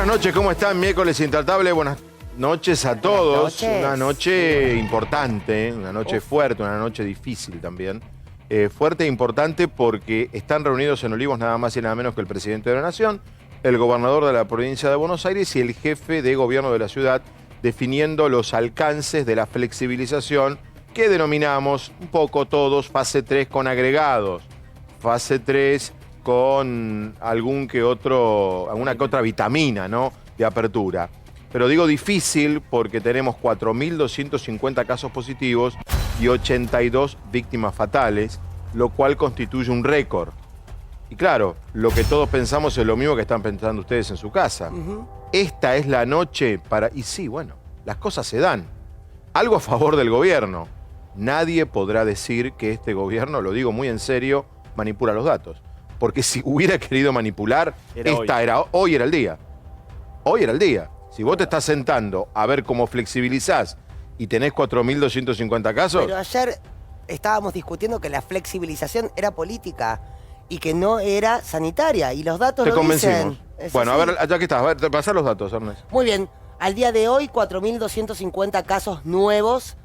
noches, ¿cómo están? Miércoles Intratable, buenas noches a todos. Buenas noches. Una noche importante, una noche fuerte, una noche difícil también. Fuerte e importante porque están reunidos en Olivos nada más y nada menos que el presidente de la Nación, el gobernador de la provincia de Buenos Aires y el jefe de gobierno de la ciudad, definiendo los alcances de la flexibilización que denominamos un poco todos fase 3 con agregados. Fase 3 con alguna que otra vitamina, ¿no?, de apertura. Pero digo difícil porque tenemos 4.250 casos positivos y 82 víctimas fatales, lo cual constituye un récord. Y claro, lo que todos pensamos es lo mismo que están pensando ustedes en su casa. Esta es la noche para... Y sí, bueno, las cosas se dan. Algo a favor del gobierno. Nadie podrá decir que este gobierno, lo digo muy en serio, manipula los datos. Porque si hubiera querido manipular, hoy era el día. Hoy era el día. Si vos te estás sentando a ver cómo flexibilizás y tenés 4.250 casos... Pero ayer estábamos discutiendo que la flexibilización era política y que no era sanitaria. Y los datos te lo convencimos. dicen. Es Bueno, así. a ver, ya que estás, a ver, te pasar los datos, Ernest. Muy bien. Al día de hoy, 4.250 casos nuevos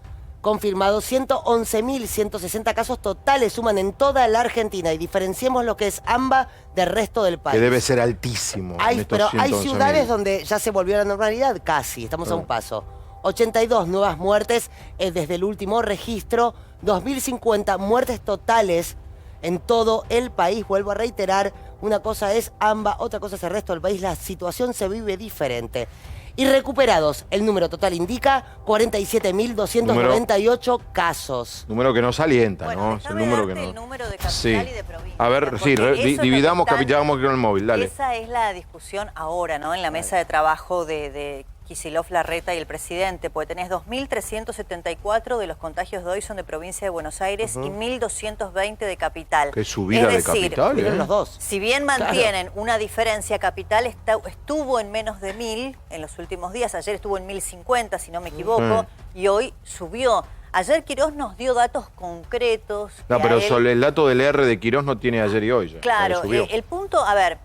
confirmados, 111.160 casos totales suman en toda la Argentina. Y diferenciemos lo que es AMBA del resto del país. Que debe ser altísimo. Pero hay 111.000. ciudades donde ya se volvió a la normalidad, casi. Estamos a un paso. 82 nuevas muertes desde el último registro. 2.050 muertes totales en todo el país. Vuelvo a reiterar, una cosa es AMBA, otra cosa es el resto del país. La situación se vive diferente. Y recuperados, el número total indica 47.298 casos. Número que nos alienta, Bueno, ¿no? Es el número que no. el número de capital y de provincia. A ver, sí, dividamos, capitalizamos con el móvil, dale. Esa es la discusión ahora, ¿no? En la mesa de trabajo de Kicillof, Larreta y el presidente, porque tenés 2.374 de los contagios de hoy son de provincia de Buenos Aires y 1.220 de capital. Qué subida de capital, ¿eh? Los dos. Si bien mantienen una diferencia capital, estuvo en menos de 1.000 en los últimos días. Ayer estuvo en 1.050, si no me equivoco, y hoy subió. Ayer Quirós nos dio datos concretos. No, pero el dato del R de Quirós no tiene ayer y hoy. Ya, claro, el punto, a ver,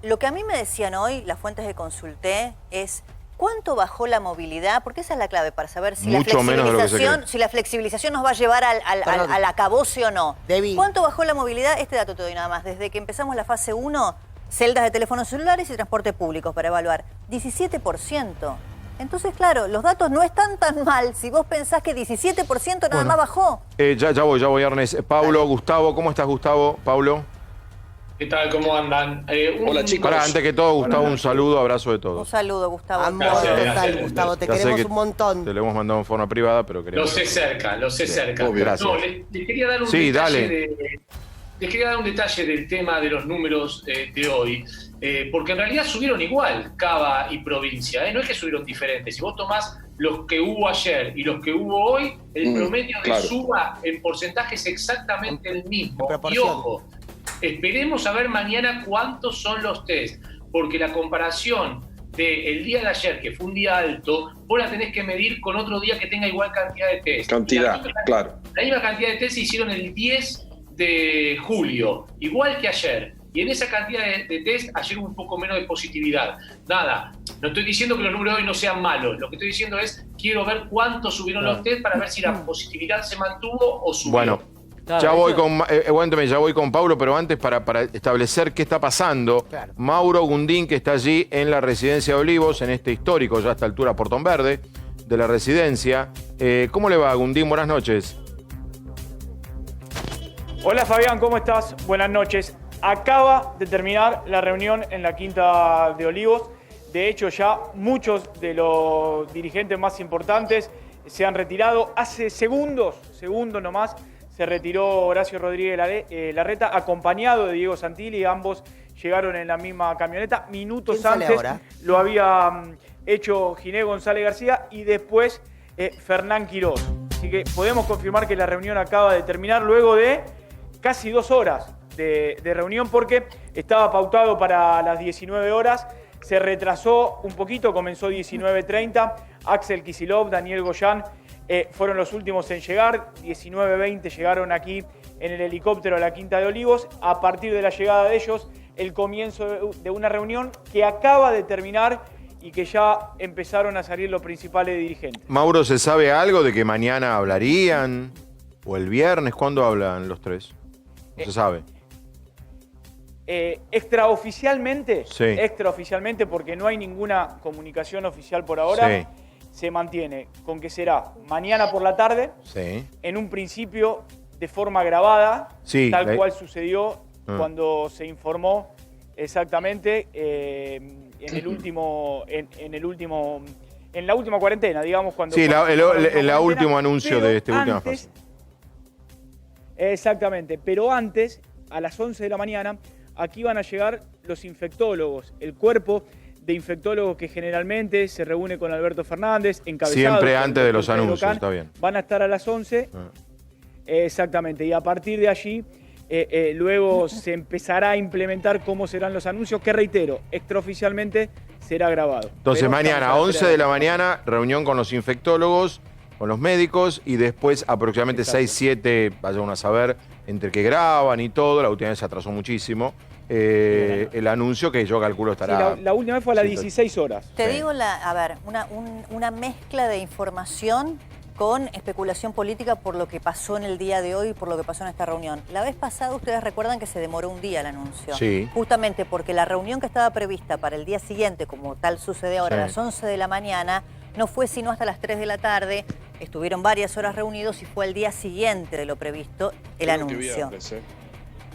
lo que a mí me decían hoy, las fuentes que consulté, es ¿cuánto bajó la movilidad? Porque esa es la clave para saber si, la flexibilización nos va a llevar al acabose o no. ¿Cuánto bajó la movilidad? Este dato te doy nada más. Desde que empezamos la fase 1, celdas de teléfonos celulares y transporte público para evaluar. 17%. Entonces, claro, los datos no están tan mal si vos pensás que 17% nada más bajó. Ya voy, Ernest. Paulo, Gustavo, ¿cómo estás, Gustavo? Paulo. ¿Qué tal? ¿Cómo andan? Hola, chicos. Para, antes que todo, Gustavo, un saludo, abrazo de todos. Un saludo, Gustavo. Amor total, Gustavo, te queremos un montón. Te lo hemos mandado en forma privada, pero queremos... Lo sé cerca. Gracias. No, les quería dar un les quería dar un detalle del tema de los números de hoy, porque en realidad subieron igual Cava y provincia, no es que subieron diferentes. Si vos tomás los que hubo ayer y los que hubo hoy, el promedio de suba en porcentaje es exactamente el mismo. Y ojo, esperemos a ver mañana cuántos son los test, porque la comparación del día de ayer, que fue un día alto, vos la tenés que medir con otro día que tenga igual cantidad de test. Claro. La misma cantidad de test se hicieron el 10 de julio, igual que ayer. Y en esa cantidad de test, ayer hubo un poco menos de positividad. Nada, no estoy diciendo que los números de hoy no sean malos. Lo que estoy diciendo es, quiero ver cuánto subieron los test para ver si la positividad se mantuvo o subió. Bueno, ya voy con Paulo, pero antes para establecer qué está pasando. Mauro Gundín, que está allí en la residencia de Olivos, en este histórico, ya a esta altura, portón verde de la residencia. ¿Cómo le va, Gundín? Buenas noches. Hola Fabián, ¿cómo estás? Buenas noches. Acaba de terminar la reunión en la Quinta de Olivos. De hecho, ya muchos de los dirigentes más importantes se han retirado. Hace segundos nomás, se retiró Horacio Rodríguez Larreta, acompañado de Diego Santilli. Ambos llegaron en la misma camioneta. Minutos antes lo había hecho Giné González García y después Fernán Quirós. Así que podemos confirmar que la reunión acaba de terminar luego de casi 2 horas de reunión, porque estaba pautado para las 19 horas. Se retrasó un poquito, comenzó 19:30. Axel Kicillof, Daniel Goyan fueron los últimos en llegar. 19:20 llegaron aquí en el helicóptero a la Quinta de Olivos. A partir de la llegada de ellos, el comienzo de una reunión que acaba de terminar y que ya empezaron a salir los principales dirigentes. Mauro, ¿se sabe algo de que mañana hablarían? ¿O el viernes? ¿Cuándo hablan los tres? No se sabe. Extraoficialmente, Sí. extraoficialmente, porque no hay ninguna comunicación oficial por ahora, Sí. se mantiene con que será mañana por la tarde, Sí. en un principio de forma grabada, Sí, tal cual sucedió Ah. cuando se informó exactamente en la última cuarentena, digamos, cuando... Sí, cuando- el último anuncio pero de esta última antes- fase. Exactamente, pero antes, a las 11 de la mañana, aquí van a llegar los infectólogos, el cuerpo de infectólogos que generalmente se reúne con Alberto Fernández, encabezado Siempre por el antes de doctor los Pedro anuncios, Can. está bien. Van a estar a las 11, Ah. exactamente, y a partir de allí luego se empezará a implementar cómo serán los anuncios, que reitero, extraoficialmente será grabado. Entonces Pero mañana, estamos a la 11 espera de la mañana, reunión con los infectólogos, con los médicos, y después aproximadamente Exacto. 6, 7, vaya uno a saber, entre que graban y todo, la última vez se atrasó muchísimo, el anuncio que yo calculo Sí, estará... la última vez fue a las Sí, 16 horas. Te Sí. digo, una mezcla de información con especulación política por lo que pasó en el día de hoy y por lo que pasó en esta reunión. La vez pasada ustedes recuerdan que se demoró un día el anuncio. Sí. Justamente porque la reunión que estaba prevista para el día siguiente, como tal sucede ahora, Sí. a las 11 de la mañana, no fue sino hasta las 3 de la tarde. Estuvieron varias horas reunidos y fue el día siguiente de lo previsto el anuncio.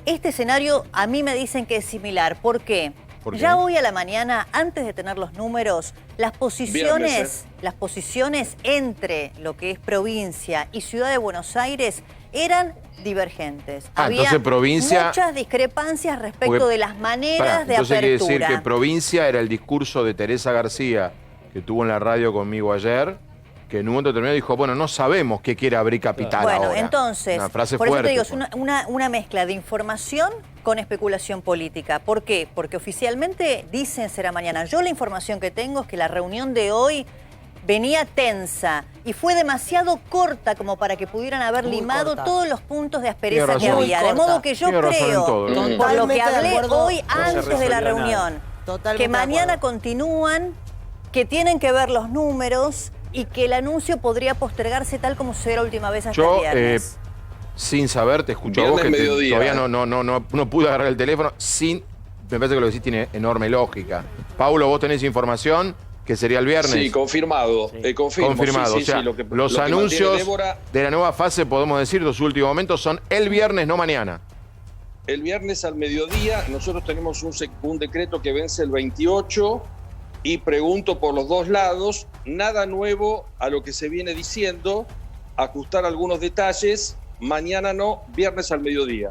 Este escenario a mí me dicen que es similar. ¿Por qué? ¿Por qué? Ya hoy a la mañana, antes de tener los números, las posiciones entre lo que es provincia y Ciudad de Buenos Aires eran divergentes. Había entonces provincia... muchas discrepancias respecto Porque- de las maneras Pará, de entonces apertura. quiere decir que provincia era el discurso de Teresa García, que tuvo en la radio conmigo ayer, que en un momento determinado dijo, bueno, no sabemos qué quiere abrir Capital Bueno, ahora. entonces, Una frase por eso fuerte. te digo, es fue. una mezcla de información con especulación política. ¿Por qué? Porque oficialmente dicen será mañana. Yo la información que tengo es que la reunión de hoy venía tensa y fue demasiado corta como para que pudieran haber Muy limado corta. todos los puntos de aspereza Tiene que razón. había. Muy De modo corta. que yo Tiene razón en creo, todo, por lo que Totalmente de hablé acuerdo. hoy antes de la reunión, Totalmente que de mañana acuerdo. continúan, que tienen que ver los números y que el anuncio podría postergarse tal como sucedió la última vez hasta el Yo, viernes. sin saber, te escucho a vos, Viernes que mediodía. todavía no pude agarrar el teléfono, me parece que lo que decís tiene enorme lógica. Paulo, vos tenés información que sería el viernes. Sí, confirmado. Confirmo. Confirmado. Sí, O sea, sí, lo que los mantiene anuncios Débora, de la nueva fase, podemos decir, los últimos momentos, son el viernes, no mañana. el viernes al mediodía, nosotros tenemos un decreto que vence el 28 y pregunto por los dos lados, nada nuevo a lo que se viene diciendo, ajustar algunos detalles, mañana no, viernes al mediodía.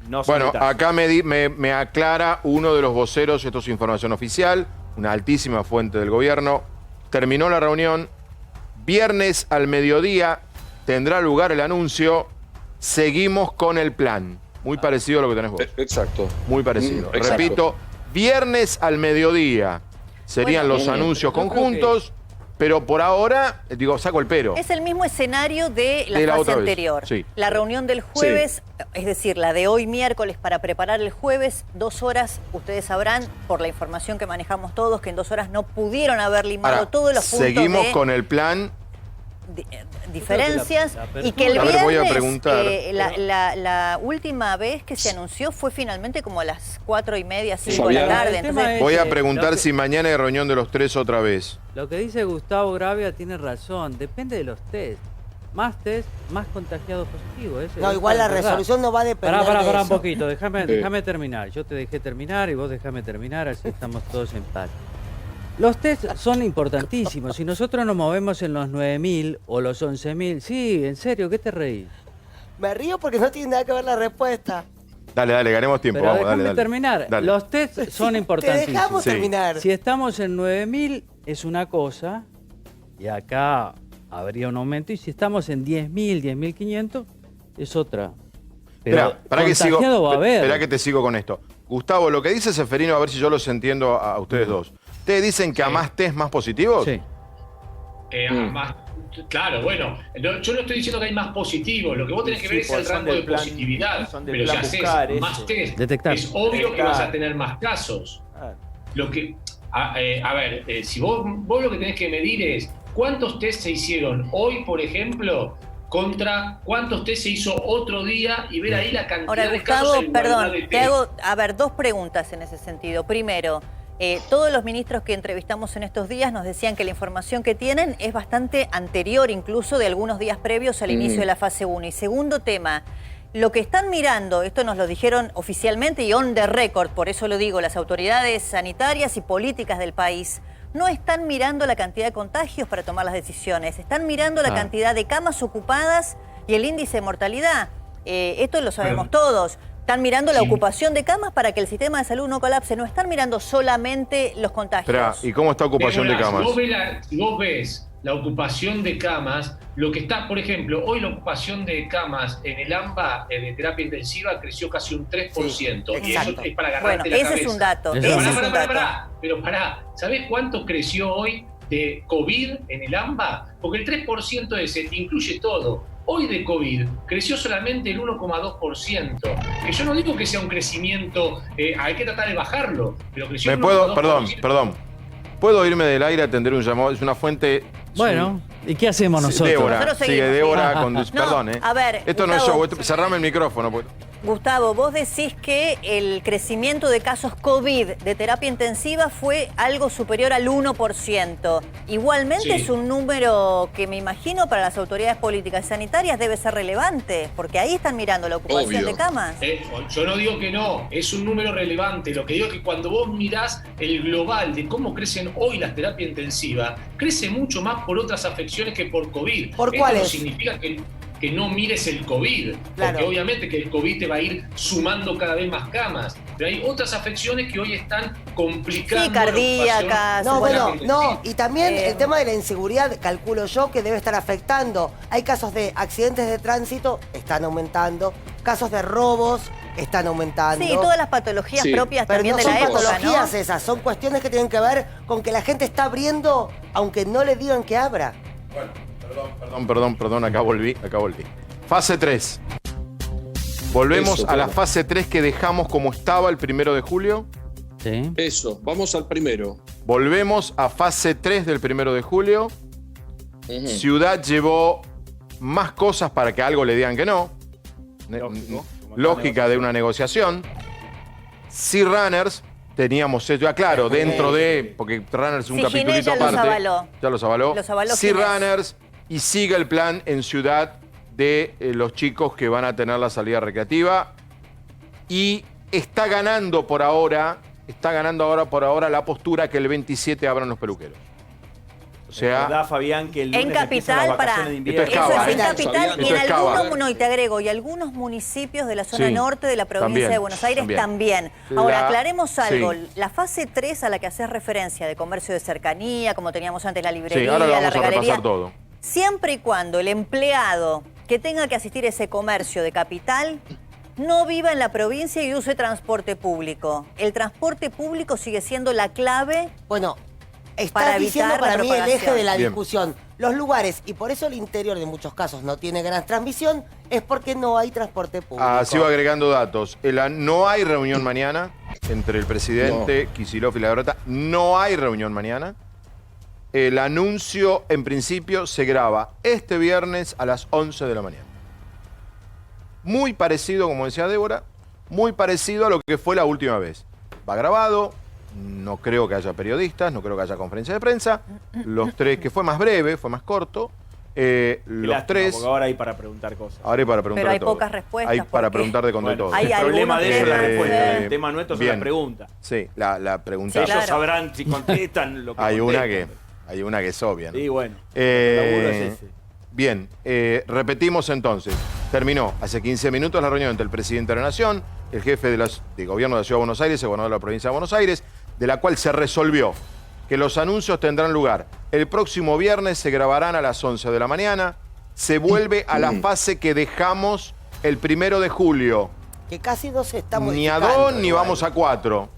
No son Bueno, detalles. acá me aclara uno de los voceros, esto es información oficial, una altísima fuente del gobierno. Terminó la reunión, viernes al mediodía tendrá lugar el anuncio, seguimos con el plan. Muy parecido a lo que tenés vos, Exacto. muy parecido. Exacto. Repito, viernes al mediodía serían Bueno, los anuncios yo creo conjuntos, pero por ahora, digo, saco el pero. Es el mismo escenario de la De la fase otra vez, anterior. sí. La reunión del jueves, es decir, la de hoy miércoles para preparar el jueves, 2 horas, ustedes sabrán, por la información que manejamos todos, que en 2 horas no pudieron haber limado Ahora, todos los puntos seguimos de con el plan. diferencias la apertura- y que el A ver, voy a viernes, preguntar. la última vez que se anunció fue finalmente como a las 4:30, 5 de la Fabián. tarde. El tema Entonces, es- Voy a que preguntar lo que- si mañana hay reunión de los tres otra vez. Lo que dice Gustavo Gravia tiene razón, depende de los test. Más test, más contagiados positivos. No, igual la resolución no va a depender Pará de un eso. poquito, déjame terminar. Yo te dejé terminar y vos déjame terminar, así estamos todos en paz. Los test son importantísimos. Si nosotros nos movemos en los 9.000 o los 11.000, sí, en serio, ¿qué te reís? Me río porque no tiene nada que ver la respuesta. Dale, ganemos tiempo. Pero Vamos, déjame dale. terminar. Dale. Los test son Te importantísimos. dejamos Sí. terminar. Si estamos en 9.000 es una cosa, y acá habría un aumento, y si estamos en 10.000, 10.500 es otra. Pero Esperá que sigo. contagiado va a haber. Esperá que te sigo con esto. Gustavo, lo que dice Seferino, a ver si yo los entiendo a ustedes dos. ¿Ustedes dicen que a más test más positivos? Sí. Más, claro, bueno, yo no estoy diciendo que hay más positivos, lo que vos tenés que Sí, ver es pues el son rango de del plan- positividad. son del Pero si plan haces buscar más ese. test, Detectar. es obvio que Detectar. vas a tener más casos. Ah, Lo que A ver, si vos lo que tenés que medir es cuántos test se hicieron hoy, por ejemplo, contra cuántos test se hizo otro día y ver ahí la cantidad Ahora, de Gustavo, casos en igualdad perdón, de te test. hago, a ver, dos preguntas en ese sentido. Primero, todos los ministros que entrevistamos en estos días nos decían que la información que tienen es bastante anterior, incluso de algunos días previos al inicio de la fase 1. Y segundo tema, lo que están mirando, esto nos lo dijeron oficialmente y on the record, por eso lo digo, las autoridades sanitarias y políticas del país, no están mirando la cantidad de contagios para tomar las decisiones, están mirando la cantidad de camas ocupadas y el índice de mortalidad. Esto lo sabemos todos. Están mirando la ocupación de camas para que el sistema de salud no colapse. No están mirando solamente los contagios. Espera, ¿y cómo está ocupación de camas? Si vos ves la ocupación de camas, lo que está, por ejemplo, hoy la ocupación de camas en el AMBA de terapia intensiva creció casi un 3%. Sí, y eso es para agarrarte la cabeza. Ese es un dato. Pero pará, ¿sabés cuánto creció hoy de COVID en el AMBA? Porque el 3% ese incluye todo. Hoy de COVID creció solamente el 1,2%. Que yo no digo que sea un crecimiento, hay que tratar de bajarlo, pero creció el 1,2%. Perdón. ¿Puedo irme del aire a atender un llamado? Es una fuente... Bueno, ¿y qué hacemos nosotros? Débora, sigue Débora con... Perdón, A ver, esto Gustavo, no es yo, cerrame el micrófono. Gustavo, vos decís que el crecimiento de casos COVID de terapia intensiva fue algo superior al 1%. Igualmente es un número que me imagino para las autoridades políticas y sanitarias debe ser relevante, porque ahí están mirando la ocupación de camas. Yo no digo que no, es un número relevante. Lo que digo es que cuando vos mirás el global de cómo crecen hoy las terapias intensivas, crece mucho más por otras afecciones que por COVID. ¿Por cuáles? Esto no significa que no mires el COVID, claro, porque obviamente que el COVID te va a ir sumando cada vez más camas, pero hay otras afecciones que hoy están complicando. Sí, cardíacas. Y también el tema de la inseguridad, calculo yo, que debe estar afectando. Hay casos de accidentes de tránsito, están aumentando, casos de robos, están aumentando. Sí, todas las patologías propias también de la época, ¿no? Son patologías esas, son cuestiones que tienen que ver con que la gente está abriendo, aunque no le digan que abra. Bueno, perdón, acá volví. Fase 3. Volvemos a la fase 3 que dejamos como estaba el 1 de julio. Sí. Eso, vamos al primero. Volvemos a fase 3 del 1 de julio. Ciudad llevó más cosas para que algo le digan que no. Lógica de una negociación. Sea Runners, teníamos eso, claro, dentro de, porque Runners es un capitulito aparte. Ya los avaló. Sea Runners, y sigue el plan en Ciudad de los chicos que van a tener la salida recreativa. Y está ganando ahora la postura que el 27 abran los peluqueros. O sea, ¿verdad, Fabián, que el lunes en Capital, de invierno? Esto es Cava, eso es en Capital y en algunos, Cava. Y te agrego, y algunos municipios de la zona norte de la provincia también, de Buenos Aires también. Ahora, aclaremos algo. Sí. La fase 3 a la que haces referencia de comercio de cercanía, como teníamos antes la librería, ahora lo la vamos a regalería, repasar todo. siempre y cuando el empleado que tenga que asistir a ese comercio de Capital no viva en la provincia y use transporte público. El transporte público sigue siendo la clave. Bueno, para estás diciendo evitar la para mí el eje de la Bien. discusión. Los lugares, y por eso el interior de muchos casos no tiene gran transmisión, es porque no hay transporte público. Sigo agregando datos. No hay reunión mañana entre el presidente Kicillof y la Grota. No hay reunión mañana. El anuncio, en principio, se graba este viernes a las 11 de la mañana. Muy parecido, como decía Débora, muy parecido a lo que fue la última vez. Va grabado, no creo que haya periodistas, no creo que haya conferencia de prensa. Los tres, que fue más breve, fue más corto. Los tres... Porque ahora hay para preguntar cosas. Ahora hay para preguntar Pero hay de todo. pocas respuestas. Hay para preguntar de todo. Hay el problema de eso es la algunos- respuesta. El tema nuestro es la pregunta. Sí, la pregunta. Sí, Ellos claro. sabrán si contestan lo que Hay contestan. una que es obvia, ¿no? Sí, bueno. El laburo es ese. Bien, repetimos entonces. Terminó hace 15 minutos la reunión entre el presidente de la Nación, el jefe de gobierno de la Ciudad de Buenos Aires, el gobernador de la provincia de Buenos Aires, de la cual se resolvió que los anuncios tendrán lugar el próximo viernes, se grabarán a las 11 de la mañana, se vuelve a la fase que dejamos el 1 de julio. Que casi no se está Ni a modificando. 2 ni igual. vamos a 4.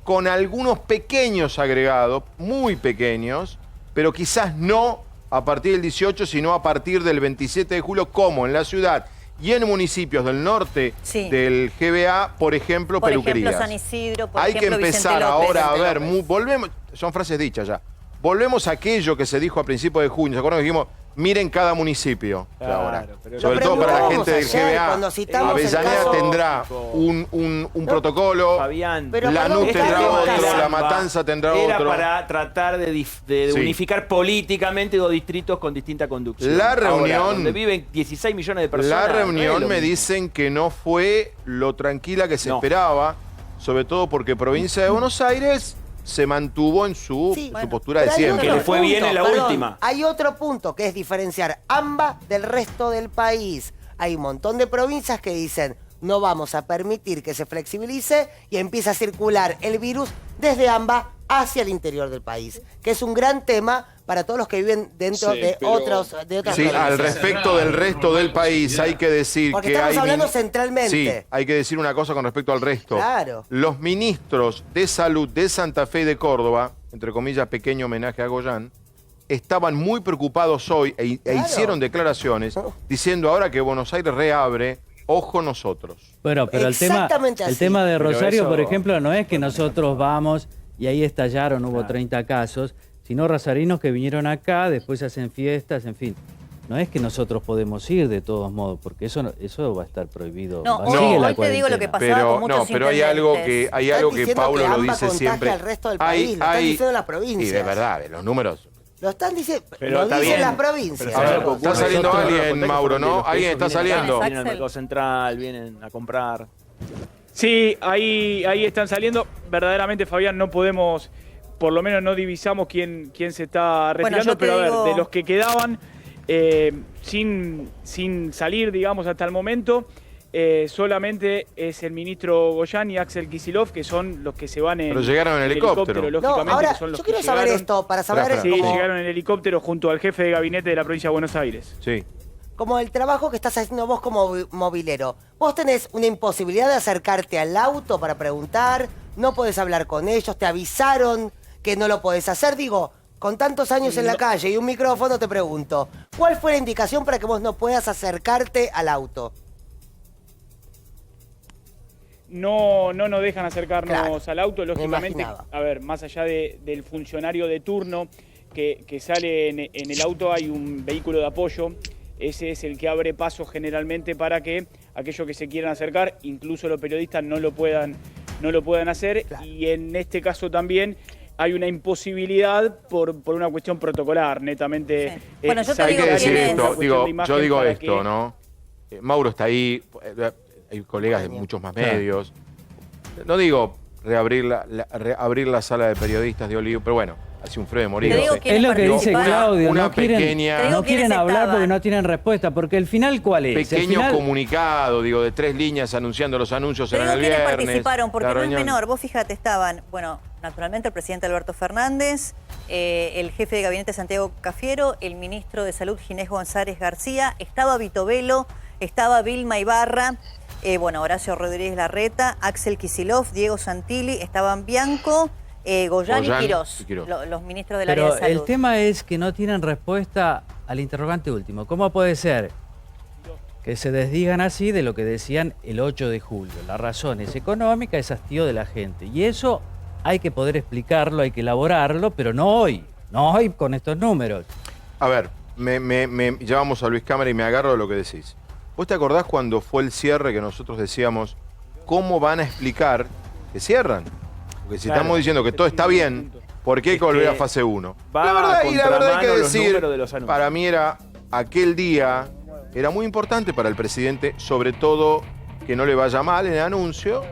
Con algunos pequeños agregados, muy pequeños, pero quizás no a partir del 18, sino a partir del 27 de julio, como en la ciudad Y en municipios del norte Sí. del GBA, por ejemplo, Por peluquerías. ejemplo, San Isidro, por Hay que ejemplo, empezar Vicente López. ahora a ver, Vicente López. volvemos, son frases dichas ya. Volvemos a aquello que se dijo a principios de junio. ¿Se acuerdan que dijimos, miren cada municipio? Claro, ahora. pero- Sobre Lo todo para la preguntamos gente del ayer GBA. cuando citamos el Avellaneda caso. tendrá un protocolo. Fabián, Pero Lanús perdón, tendrá cada otro, casa- La Matanza tendrá era otro. para tratar de Sí. unificar políticamente dos distritos con distinta conducción. La Ahora, reunión- donde viven 16 millones de personas. La no es reunión lo me mismo. dicen que no fue lo tranquila que se No. esperaba, sobre todo porque provincia de Buenos Aires se mantuvo en su, Sí, su bueno, postura de pero hay siempre. Que otro le fue bien en la perdón, última. Hay otro punto que es diferenciar AMBA del resto del país. Hay un montón de provincias que dicen no vamos a permitir que se flexibilice y empieza a circular el virus desde AMBA hacia el interior del país, que es un gran tema para todos los que viven dentro Sí, de pero- otras Sí, provincias. al respecto del resto del país hay que decir Porque que estamos hay hablando centralmente. Sí, hay que decir una cosa con respecto al resto. Claro. Los ministros de salud de Santa Fe y de Córdoba, entre comillas, pequeño homenaje a Goyán, estaban muy preocupados hoy e Claro. hicieron declaraciones diciendo ahora que Buenos Aires reabre, ojo nosotros. Bueno, pero el tema, Exactamente el así. tema de Pero Rosario, eso- por ejemplo, no es que nosotros vamos y ahí estallaron, hubo 30 casos, sino rosarinos que vinieron acá, después hacen fiestas, en fin. No es que nosotros podemos ir de todos modos, porque eso va a estar prohibido. No, Sigue hoy la te digo lo que cuarentena. pasaba con Pero muchos pero hay algo que intendentes. hay algo que diciendo Paulo que lo AMBA dice contagia siempre. al resto del país, lo están diciendo las provincias. Y de verdad, los números. Lo están diciendo, Pero lo está dicen bien. las provincias. Pero A ver, ¿sabes lo que está ocurre? saliendo Nosotros alguien, los Mauro, ¿no? los Alguien está pesos vienen saliendo. acá, Vienen al mercado central, vienen a comprar. Sí, ahí están saliendo. Verdaderamente, Fabián, no podemos, por lo menos no divisamos quién se está Bueno, retirando, yo te pero a ver, digo- de los que quedaban sin salir, digamos, hasta el momento, solamente es el ministro Goyán y Axel Kicillof, que son los que se van en Pero llegaron en helicóptero. No, lógicamente, ahora, que son los yo que quiero saber llegaron. esto, para saber Espera, Sí, espera. cómo, llegaron en helicóptero junto al jefe de gabinete de la provincia de Buenos Aires. Sí. como el trabajo que estás haciendo vos como movilero. Vos tenés una imposibilidad de acercarte al auto para preguntar, no podés hablar con ellos, te avisaron que no lo podés hacer. Digo, con tantos años en la calle y un micrófono te pregunto, ¿cuál fue la indicación para que vos no puedas acercarte al auto? No nos dejan acercarnos Claro, al auto, me lógicamente, imaginaba. a ver, más allá del funcionario de turno que sale en el auto, hay un vehículo de apoyo, ese es el que abre paso generalmente para que aquellos que se quieran acercar, incluso los periodistas, no lo puedan hacer, Claro. y en este caso también hay una imposibilidad por una cuestión protocolar, netamente. Sí. Bueno, yo te Hay digo que quién decir es. esto, una cuestión digo, de imagen yo digo para esto, que- ¿no? Mauro está ahí, hay colegas de muchos más medios. No digo reabrir la sala de periodistas de Olivo, pero bueno, hace un frío de morir. Te digo Sí. quién Es lo que dice participaron. Claudio, Una no quieren, pequeña- Te digo no quieren quiénes hablar estaban. porque no tienen respuesta, porque el final ¿cuál es? El Pequeño final- comunicado, digo, de 3 líneas anunciando los anuncios Te eran digo el quiénes viernes. participaron, porque la no es reunión. menor. Vos fíjate, estaban, bueno, naturalmente el presidente Alberto Fernández, el jefe de gabinete Santiago Cafiero, el ministro de Salud Ginés González García, estaba Vito Velo, estaba Vilma Ibarra, bueno, Horacio Rodríguez Larreta, Axel Kicillof, Diego Santilli, estaban Bianco, Goyán y Goyán Quirós, y Quirós. los ministros del área Pero de salud. el tema es que no tienen respuesta al interrogante último. ¿Cómo puede ser que se desdigan así de lo que decían el 8 de julio? La razón es económica, es hastío de la gente. Y eso hay que poder explicarlo, hay que elaborarlo, pero no hoy con estos números. A ver, llevamos a Luis Cámara y me agarro de lo que decís. ¿Vos te acordás cuando fue el cierre que nosotros decíamos, cómo van a explicar que cierran? Porque si Claro. estamos diciendo que todo está bien, ¿por qué hay que volver a fase 1? va La verdad hay que contramano los decir, números de los anuncios. para mí aquel día era muy importante para el presidente, sobre todo que no le vaya mal en el anuncio.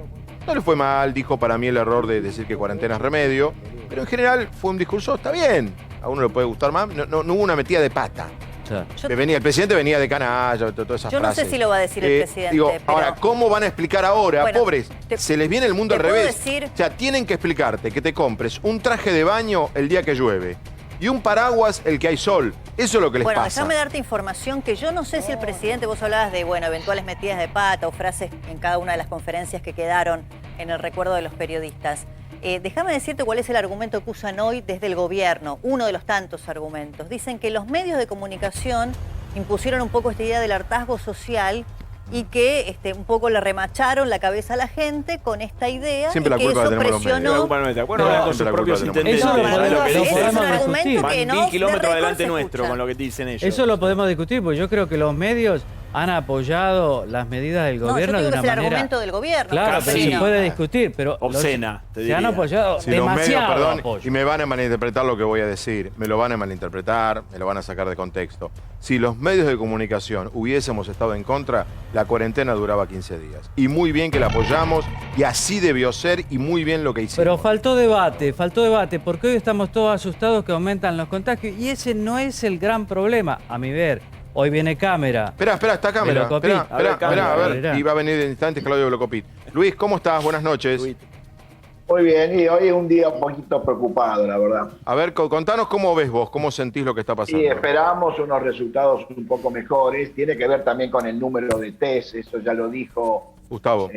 No le fue mal, dijo para mí el error de decir que cuarentena es remedio, pero en general fue un discurso, está bien, a uno le puede gustar más, no hubo una metida de pata. O sea, Yo- El presidente venía de canalla, todas esas Yo no sé frases. si lo va a decir el presidente, Digo, pero- ahora, ¿cómo van a explicar ahora? Bueno, Pobres, se les viene el mundo te al puedo revés. decir- O sea, tienen que explicarte que te compres un traje de baño el día que llueve y un paraguas el que hay sol. Eso es lo que les Bueno, pasa. déjame darte información que yo no sé si el presidente, vos hablabas de, bueno, eventuales metidas de pata o frases en cada una de las conferencias que quedaron en el recuerdo de los periodistas. Déjame decirte cuál es el argumento que usan hoy desde el gobierno, uno de los tantos argumentos. Dicen que los medios de comunicación impusieron un poco esta idea del hartazgo social y que un poco le remacharon la cabeza a la gente con esta idea Siempre y que la culpa eso la tenemos los medios. presionó. Bueno, hablan con sus propios intendentes. Eso lo ¿sabes podemos- lo que lo dicen? podemos Es un argumento discutir. que Van no 10 kilómetros de adelante récord se nuestro escucha. con lo que dicen ellos. Eso lo podemos discutir, porque yo creo que los medios han apoyado las medidas del No, gobierno yo digo de que una es el manera... argumento del gobierno. Claro, pero Sí. se puede discutir, pero... Obscena, te se han diría. apoyado Si los medios, demasiado perdón, apoyo. y me van a malinterpretar lo que voy a decir, me lo van a malinterpretar, me lo van a sacar de contexto. Si los medios de comunicación hubiésemos estado en contra, la cuarentena duraba 15 días. Y muy bien que la apoyamos, y así debió ser, y muy bien lo que hicimos. Pero faltó debate, porque hoy estamos todos asustados que aumentan los contagios, y ese no es el gran problema, a mi ver. Hoy viene cámara. Espera, está cámara. Velocopit. Espera, a ver. Mirá. Y va a venir en instantes Claudio Velocopit. Luis, ¿cómo estás? Buenas noches. Muy bien, y hoy es un día un poquito preocupado, la verdad. A ver, contanos cómo ves vos, cómo sentís lo que está pasando. Y esperamos unos resultados un poco mejores. Tiene que ver también con el número de test, eso ya lo dijo Gustavo.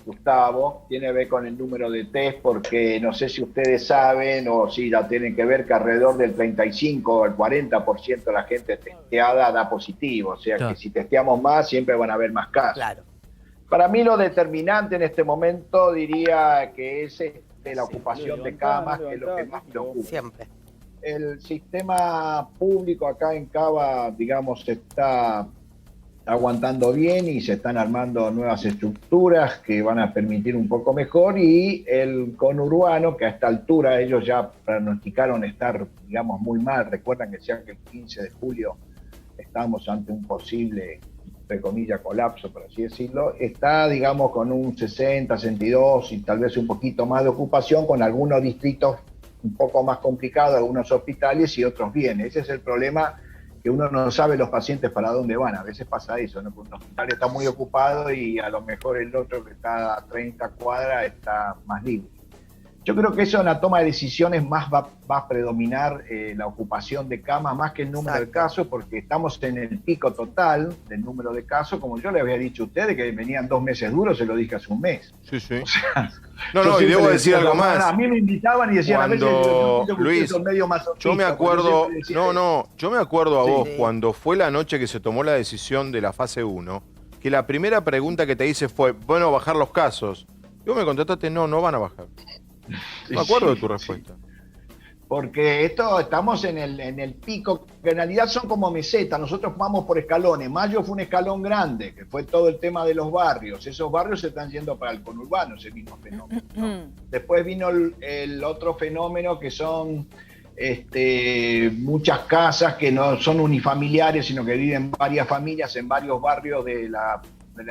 Gustavo. Tiene que ver con el número de test porque no sé si ustedes saben o si ya tienen que ver que alrededor del 35 o el 40% de la gente testeada da positivo. O sea Claro. que si testeamos más siempre van a haber más casos. Claro. Para mí lo determinante en este momento diría que es la ocupación de camas, que es lo que más preocupa. Siempre. El sistema público acá en Cava, digamos, se está aguantando bien y se están armando nuevas estructuras que van a permitir un poco mejor, y el conurbano, que a esta altura ellos ya pronosticaron estar, digamos, muy mal. Recuerdan que decían que el 15 de julio estamos ante un posible, entre comillas, colapso, por así decirlo. Está, digamos, con un 60, 62 y tal vez un poquito más de ocupación, con algunos distritos un poco más complicados, algunos hospitales y otros bien. Ese es el problema, que uno no sabe los pacientes para dónde van. A veces pasa eso, ¿no? Un hospital está muy ocupado y a lo mejor el otro que está a 30 cuadras está más libre. Yo creo que eso en la toma de decisiones más va a predominar la ocupación de camas más que el número de casos, porque estamos en el pico total del número de casos. Como yo le había dicho a ustedes que venían 2 meses duros, se lo dije hace un mes. Sí, sí. O sea, No, yo y siempre debo le decir decía, algo más. A mí me invitaban y decían Cuando- a veces, yo pienso que Luis, ustedes son medio masoquistas, Yo me acuerdo, porque yo siempre decía, yo me acuerdo a Sí. vos Sí. cuando fue la noche que se tomó la decisión de la fase 1, que la primera pregunta que te hice fue, bueno, bajar los casos. Y vos me contestaste, no van a bajar. Me acuerdo de tu respuesta. Porque estamos en el pico, que en realidad son como mesetas. Nosotros vamos por escalones. Mayo fue un escalón grande, que fue todo el tema de los barrios. Esos barrios se están yendo para el conurbano, ese mismo fenómeno, ¿no? Después vino el otro fenómeno, que son muchas casas que no son unifamiliares, sino que viven varias familias en varios barrios de la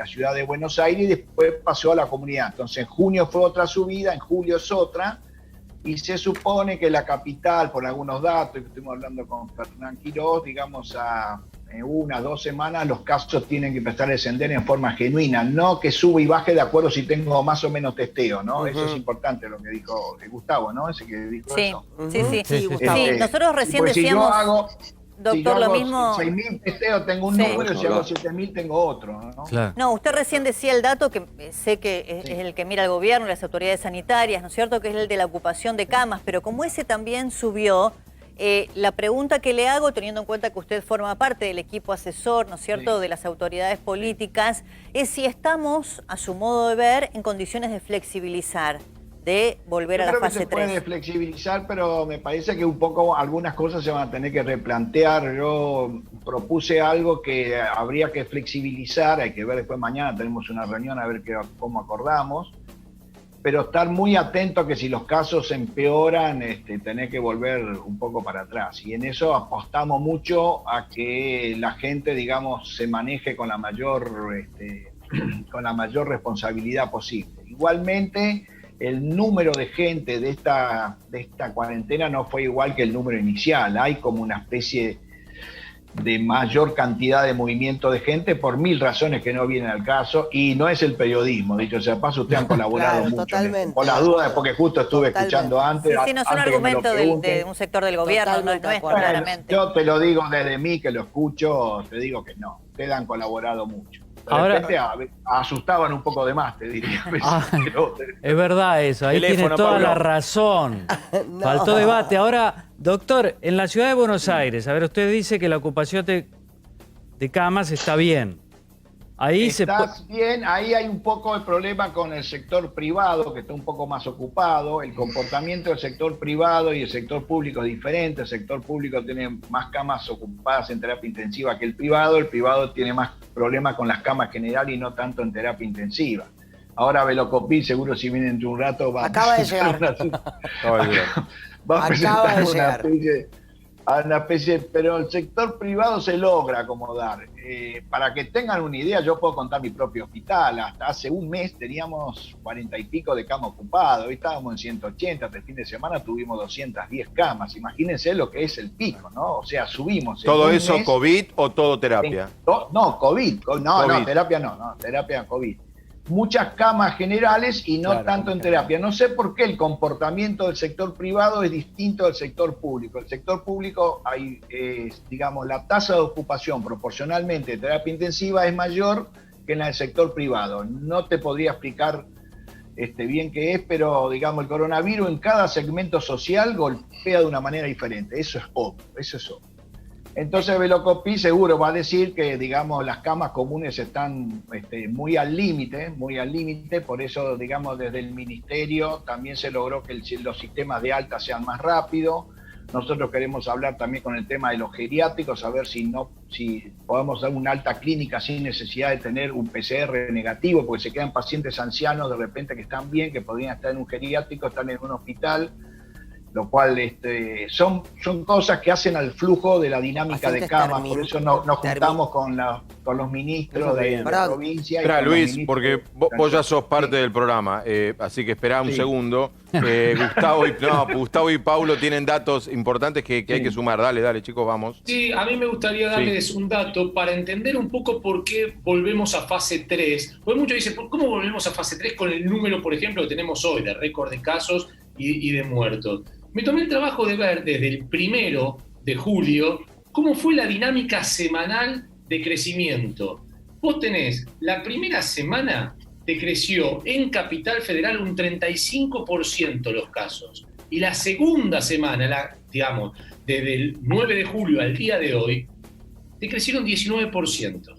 ciudad de Buenos Aires, y después pasó a la comunidad. Entonces en junio fue otra subida, en julio es otra, y se supone que la capital, por algunos datos que estuvimos hablando con Fernán Quiroz, digamos en 1 o 2 semanas los casos tienen que empezar a descender en forma genuina, no que sube y baje de acuerdo si tengo más o menos testeo, ¿no? Eso es importante lo que dijo Gustavo, ¿no? Ese que dijo Sí, eso. sí. Sí, Gustavo. Sí, nosotros recién Pues decíamos... si yo hago, Doctor, lo mismo... 6.000 testeos tengo un Sí. número, y si hago 7.000 tengo otro, ¿no? Claro. No, usted recién decía el dato que sé que es el que mira el gobierno y las autoridades sanitarias, ¿no es cierto? Que es el de la ocupación de camas, pero como ese también subió, la pregunta que le hago, teniendo en cuenta que usted forma parte del equipo asesor, ¿no es cierto?, de las autoridades políticas, es si estamos, a su modo de ver, en condiciones de flexibilizar, de volver a la fase se puede 3. flexibilizar, pero me parece que un poco algunas cosas se van a tener que replantear. Yo propuse algo que habría que flexibilizar, hay que ver después, mañana tenemos una reunión a ver cómo acordamos, pero estar muy atento a que si los casos empeoran, tener que volver un poco para atrás. Y en eso apostamos mucho a que la gente, digamos, se maneje con la mayor responsabilidad posible. Igualmente, el número de gente de esta cuarentena no fue igual que el número inicial. Hay como una especie de mayor cantidad de movimiento de gente por 1000 razones que no vienen al caso, y no es el periodismo, dicho sea paso, ustedes han colaborado Claro, mucho. totalmente. Por las dudas, porque justo estuve escuchando antes. Sí, no es un antes que me lo argumento de pregunten. un sector del gobierno, no es Totalmente de nuestro, acuerdo. claramente. Yo te lo digo desde mí, que lo escucho, te digo que no. Ustedes han colaborado mucho. De Ahora- repente asustaban un poco de más, te diría. Pero- Es verdad eso, ahí Teléfono, tiene toda Pablo. la razón. No. Faltó debate. Ahora, doctor, en la ciudad de Buenos Aires, a ver, usted dice que la ocupación de camas está bien. Ahí Estás bien, ahí hay un poco el problema con el sector privado, que está un poco más ocupado. El comportamiento del sector privado y el sector público es diferente. El sector público tiene más camas ocupadas en terapia intensiva que el privado tiene más problemas con las camas generales y no tanto en terapia intensiva. Ahora Velocopil, seguro si viene dentro de un rato, va Acaba de llegar. Va a presentar Acaba de llegar. una especie, pero el sector privado se logra acomodar. Para que tengan una idea, yo puedo contar mi propio hospital. Hasta hace un mes teníamos 40 y pico de camas ocupadas. Hoy estábamos en 180. Este fin de semana tuvimos 210 camas. Imagínense lo que es el pico, ¿no? O sea, subimos. ¿Todo eso mes, COVID o todo terapia? No, COVID. No, terapia no, terapia COVID. Muchas camas generales y no tanto en terapia. No sé por qué el comportamiento del sector privado es distinto del sector público. El sector público, hay, digamos, la tasa de ocupación proporcionalmente de terapia intensiva es mayor que en el sector privado. No te podría explicar bien qué es, pero digamos, el coronavirus en cada segmento social golpea de una manera diferente. Eso es obvio, eso es obvio. Entonces Velocopil seguro va a decir que, digamos, las camas comunes están muy al límite, por eso, digamos, desde el ministerio también se logró que los sistemas de alta sean más rápidos. Nosotros queremos hablar también con el tema de los geriátricos, a ver si podemos dar una alta clínica sin necesidad de tener un PCR negativo, porque se quedan pacientes ancianos de repente que están bien, que podrían estar en un geriátrico, están en un hospital, lo cual son cosas que hacen al flujo de la dinámica de camas, por eso nos juntamos con los ministros de la provincia. Espera, Luis, porque vos ya sos parte del programa, así que esperá un segundo. Gustavo y Paulo tienen datos importantes que hay que sumar. Dale, chicos, vamos. Sí, a mí me gustaría darles un dato para entender un poco por qué volvemos a fase 3. Porque muchos dicen, ¿cómo volvemos a fase 3 con el número, por ejemplo, que tenemos hoy, de récord de casos y de muertos? Me tomé el trabajo de ver desde el 1 de julio cómo fue la dinámica semanal de crecimiento. Vos tenés, la primera semana te creció en Capital Federal un 35% los casos. Y la segunda semana, digamos, desde el 9 de julio al día de hoy, te crecieron 19%.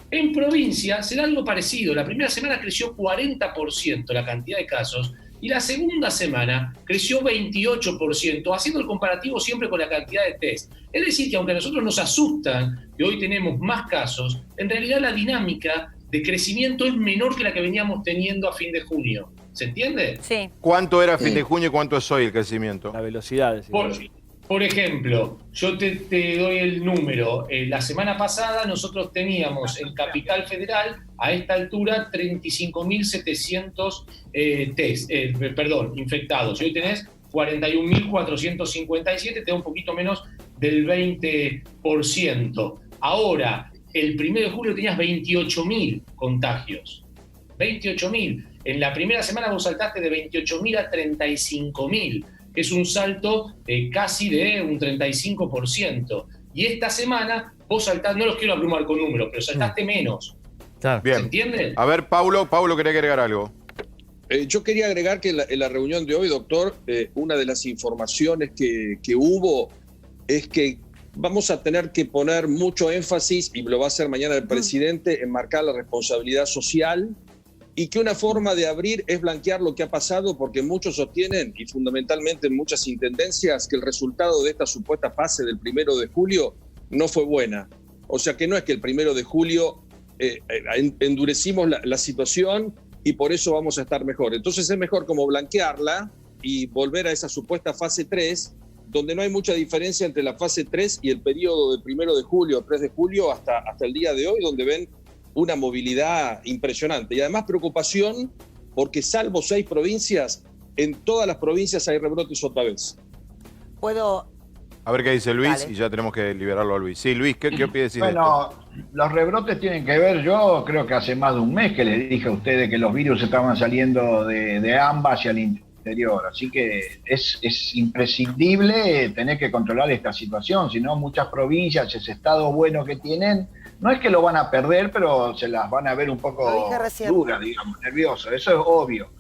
En provincia será algo parecido. La primera semana creció 40% la cantidad de casos, y la segunda semana creció 28%, haciendo el comparativo siempre con la cantidad de test. Es decir, que aunque a nosotros nos asustan que hoy tenemos más casos, en realidad la dinámica de crecimiento es menor que la que veníamos teniendo a fin de junio. ¿Se entiende? Sí. ¿Cuánto era a fin de junio y cuánto es hoy el crecimiento? La velocidad. Por ejemplo, yo te doy el número. La semana pasada nosotros teníamos en Capital Federal, a esta altura, 35.700 infectados. Y hoy tenés 41.457, te da un poquito menos del 20%. Ahora, el 1 de julio tenías 28.000 contagios. 28.000. En la primera semana vos saltaste de 28.000 a 35.000. Que es un salto casi de un 35%. Y esta semana vos saltaste, no los quiero abrumar con números, pero saltaste menos. Bien. ¿Se entiende? A ver, Paulo quería agregar algo. Yo quería agregar que en la reunión de hoy, doctor, una de las informaciones que hubo es que vamos a tener que poner mucho énfasis, y lo va a hacer mañana el presidente, en marcar la responsabilidad social, y que una forma de abrir es blanquear lo que ha pasado, porque muchos sostienen, y fundamentalmente en muchas intendencias, que el resultado de esta supuesta fase del 1 de julio no fue buena. O sea que no es que el 1 de julio endurecimos la situación y por eso vamos a estar mejor. Entonces es mejor como blanquearla y volver a esa supuesta fase 3, donde no hay mucha diferencia entre la fase 3 y el periodo del 1 de julio, 3 de julio, hasta el día de hoy, donde ven una movilidad impresionante. Y además preocupación porque salvo 6 provincias, en todas las provincias hay rebrotes otra vez. ¿Puedo? A ver qué dice Luis. Dale. Y ya tenemos que liberarlo a Luis. Sí, Luis, ¿qué decís de esto? Bueno, los rebrotes tienen que ver, yo creo que hace más de un mes que les dije a ustedes que los virus estaban saliendo de AMBA hacia el interior, así que es imprescindible tener que controlar esta situación, si no muchas provincias, ese estado bueno que tienen, no es que lo van a perder, pero se las van a ver un poco duras, digamos, nerviosas, eso es obvio.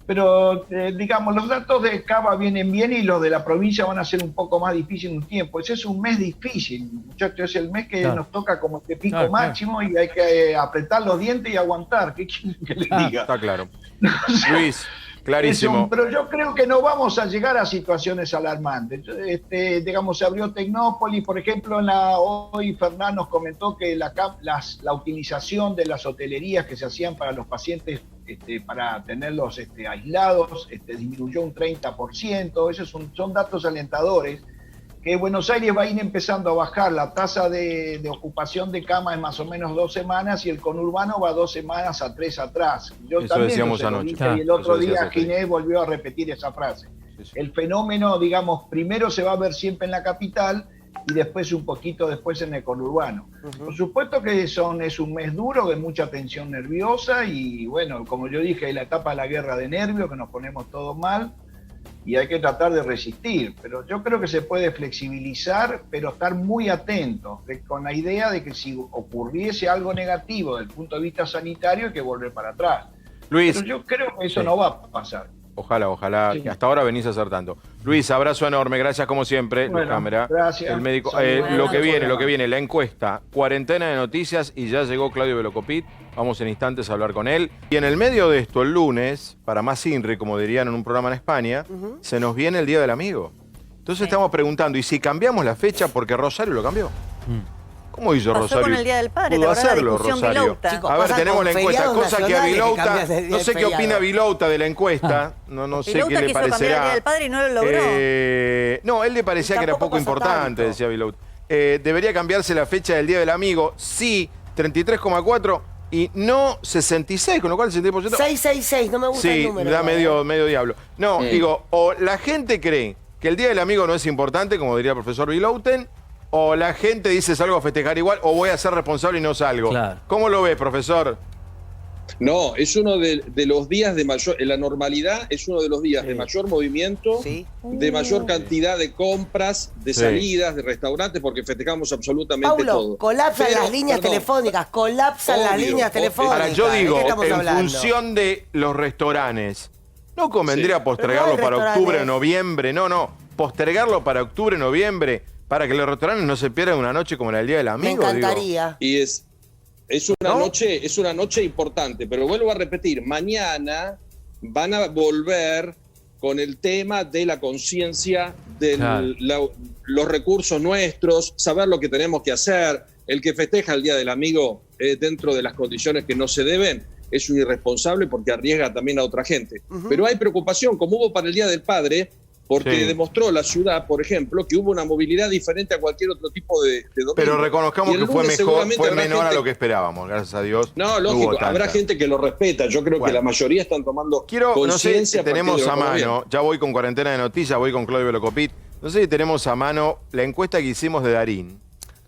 Pero, digamos, los datos de Cava vienen bien y los de la provincia van a ser un poco más difíciles en un tiempo. Ese es un mes difícil, muchachos, es el mes que nos toca como este pico máximo y hay que apretar los dientes y aguantar. ¿Qué quieren que les diga? Está claro. Luis, clarísimo. Pero yo creo que no vamos a llegar a situaciones alarmantes. Digamos, se abrió Tecnópolis, por ejemplo, hoy Fernán nos comentó que la utilización de las hotelerías que se hacían para los pacientes, para tenerlos aislados, disminuyó un 30%. Esos son datos alentadores. Que Buenos Aires va a ir empezando a bajar. La tasa de ocupación de cama es más o menos 2 semanas y el conurbano va 2 semanas a 3 atrás. Yo eso también decíamos anoche. Y el otro día Ginés volvió a repetir esa frase. Sí. El fenómeno, digamos, primero se va a ver siempre en la capital y después un poquito después en el conurbano. Por supuesto que es un mes duro, de mucha tensión nerviosa y bueno, como yo dije, es la etapa de la guerra de nervios, que nos ponemos todos mal. Y hay que tratar de resistir, pero yo creo que se puede flexibilizar, pero estar muy atento, con la idea de que si ocurriese algo negativo desde el punto de vista sanitario hay que volver para atrás. Luis, pero yo creo que eso no va a pasar. Ojalá, que hasta ahora venís acertando. Luis, abrazo enorme, gracias como siempre. Bueno, cámara. Gracias. El médico, lo que viene, la encuesta, cuarentena de noticias y ya llegó Claudio Velocopit. Vamos en instantes a hablar con él. Y en el medio de esto, el lunes, para más INRI, como dirían en un programa en España, se nos viene el Día del Amigo. Entonces estamos preguntando, ¿y si cambiamos la fecha? Porque Rosario lo cambió. ¿Cómo hizo Pasó Rosario? con el Día del Padre, pudo la verdad, hacerlo, la discusión Rosario. Vilouta. Chicos, a ver, pasa tenemos con la encuesta. feriados Cosa que a nacionales que Vilouta, cambias de día no de sé qué feriado. opina Vilouta de la encuesta. No sé Vilouta qué le quiso cambiar el parecerá. Día del Padre y no lo logró. No, él le parecía que era Tampoco poco pasa importante, tanto. decía Vilouta. Debería cambiarse la fecha del Día del Amigo. Sí, 33,4 y no 66, con lo cual el 63%... 666, no me gusta el Sí, número. da medio diablo. No, digo, o la gente cree que el Día del Amigo no es importante, como diría el profesor Vilouten, o la gente dice salgo a festejar igual, o voy a ser responsable y no salgo. Claro. ¿Cómo lo ves, profesor? No, es uno de los días de mayor, en la normalidad es uno de los días de mayor movimiento, de mayor cantidad de compras, de salidas, de restaurantes, porque festejamos absolutamente Paulo, todo. colapsan las líneas telefónicas, colapsan las líneas telefónicas. Ahora, yo digo, ¿de qué estamos en hablando? función de los restaurantes, ¿no convendría postergarlo Pero no hay para octubre o restaurantes. noviembre? No, postergarlo para octubre, noviembre, para que los restaurantes no se pierdan una noche como la del Día del Me Amigo. encantaría. Y es una noche importante, pero vuelvo a repetir, mañana van a volver con el tema de la conciencia de los recursos nuestros, saber lo que tenemos que hacer. El que festeja el Día del Amigo dentro de las condiciones que no se deben es un irresponsable porque arriesga también a otra gente. Pero hay preocupación, como hubo para el Día del Padre, porque demostró la ciudad, por ejemplo, que hubo una movilidad diferente a cualquier otro tipo de domingo. Pero reconozcamos Y el que fue lunes mejor, seguramente fue habrá menor a gente- lo que esperábamos, gracias a Dios. No, lógico, hubo habrá tanta. gente que lo respeta. Yo creo que la mayoría están tomando No sé conciencia. si a partir tenemos de lo a que va bien. mano, ya voy con cuarentena de noticias, voy con Claudio Velocopit. No sé si tenemos a mano la encuesta que hicimos de Darín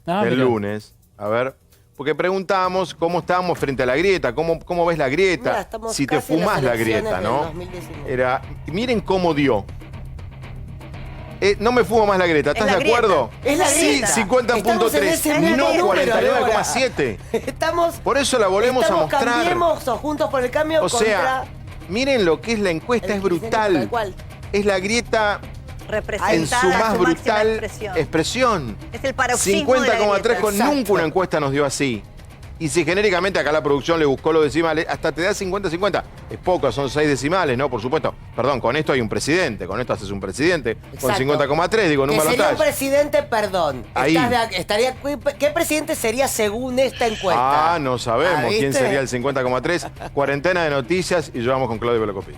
el mirá. lunes. A ver, porque preguntábamos cómo estábamos frente a la grieta, cómo ves la grieta, Mirá, estamos si te casi en las fumás la elecciones grieta, del ¿no? 2019. Miren cómo dio. No me fumo más la grieta, ¿estás Es la de acuerdo? grieta. Es la Sí, grieta. 50.3, Estamos en ese no mismo número 49,7. Estamos. Por eso la volvemos a mostrar. Cambiemos o Juntos por el Cambio O sea, miren lo que es la encuesta, es brutal. Tal cual. Es la grieta Representada en su más máxima brutal expresión. expresión. Es el paroxismo de la 50,3 grieta. con Exacto. nunca una encuesta nos dio así. Y si genéricamente acá la producción le buscó los decimales, hasta te da 50-50. Es poco, son 6 decimales, ¿no? Por supuesto. Perdón, con esto hay un presidente, con esto haces un presidente. Con Exacto. 50,3, digo, Que número sería un tal. presidente, perdón. Ahí. ¿Qué presidente sería según esta encuesta? Ah, no sabemos Ah, quién ¿viste? sería el 50,3. Cuarentena de noticias y yo vamos con Claudio Velocopit.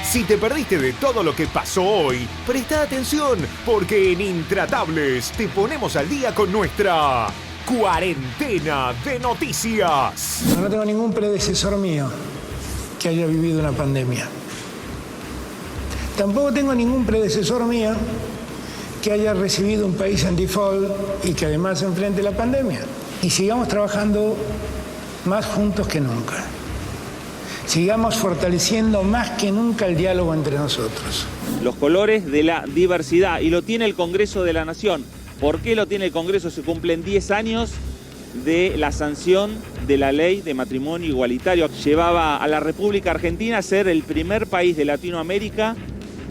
Si te perdiste de todo lo que pasó hoy, presta atención, porque en Intratables te ponemos al día con nuestra cuarentena de noticias. No tengo ningún predecesor mío que haya vivido una pandemia. Tampoco tengo ningún predecesor mío que haya recibido un país en default y que además enfrente la pandemia. Y sigamos trabajando más juntos que nunca. Sigamos fortaleciendo más que nunca el diálogo entre nosotros. Los colores de la diversidad, y lo tiene el Congreso de la Nación. ¿Por qué lo tiene el Congreso? Se cumplen 10 años de la sanción de la ley de matrimonio igualitario. Llevaba a la República Argentina a ser el primer país de Latinoamérica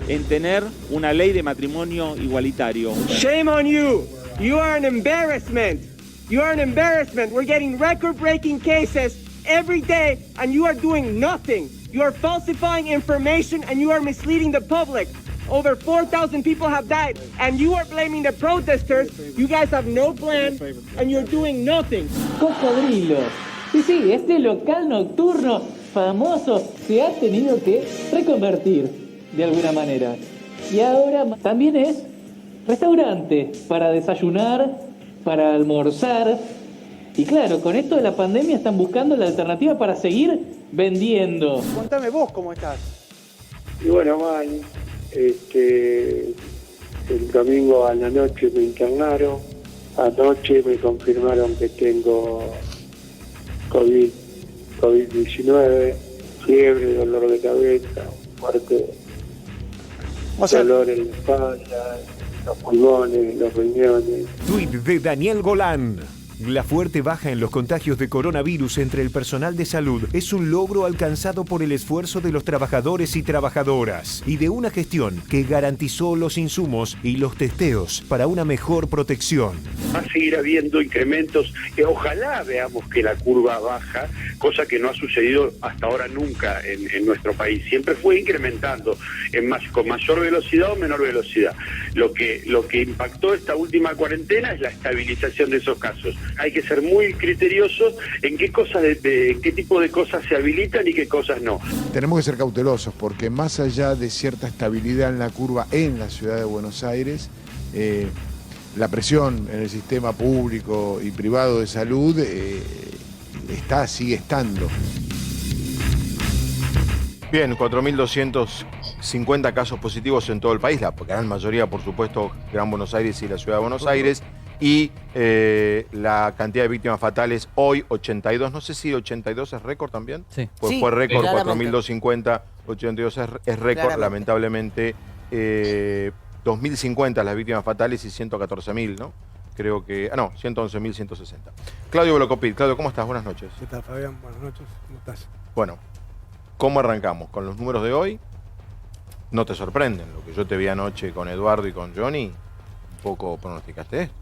en tener una ley de matrimonio igualitario. Shame on you. You are an embarrassment. You are an embarrassment. We're getting record-breaking cases every day and you are doing nothing. You are falsifying information and you are misleading the public. Over 4,000 people have died and you are blaming the protesters. You guys have no plan and you're doing nothing. Cocodrilos. Sí, este local nocturno famoso se ha tenido que reconvertir de alguna manera. Y ahora también es restaurante para desayunar, para almorzar. Y claro, con esto de la pandemia están buscando la alternativa para seguir vendiendo. Contame vos cómo estás. Y bueno, mal. El domingo a la noche me internaron. Anoche me confirmaron que tengo COVID-19, fiebre, dolor de cabeza, fuerte dolor en la espalda, los pulmones, los riñones. Tweet de Daniel Golán. La fuerte baja en los contagios de coronavirus entre el personal de salud es un logro alcanzado por el esfuerzo de los trabajadores y trabajadoras y de una gestión que garantizó los insumos y los testeos para una mejor protección. Va a seguir habiendo incrementos, ojalá veamos que la curva baja, cosa que no ha sucedido hasta ahora nunca en nuestro país. Siempre fue incrementando con mayor velocidad o menor velocidad. Lo que impactó esta última cuarentena es la estabilización de esos casos. Hay que ser muy criteriosos en qué cosas, qué tipo de cosas se habilitan y qué cosas no. Tenemos que ser cautelosos porque más allá de cierta estabilidad en la curva en la ciudad de Buenos Aires, la presión en el sistema público y privado de salud sigue estando. Bien, 4.250 casos positivos en todo el país, la gran mayoría, por supuesto, Gran Buenos Aires y la ciudad de Buenos Aires. Y la cantidad de víctimas fatales hoy, 82. No sé si 82 es récord también. Sí. Pues Sí, fue récord, claramente. 4.250, 82 es récord, Claramente. lamentablemente. 2.050 las víctimas fatales y 114.000, ¿no? Creo que... no, 111.160. Claudio Velocopit. Claudio, ¿cómo estás? Buenas noches. ¿Qué tal, Fabián? Buenas noches. ¿Cómo estás? Bueno, ¿cómo arrancamos? ¿Con los números de hoy? ¿No te sorprenden? Lo que yo te vi anoche con Eduardo y con Johnny, un poco pronosticaste esto.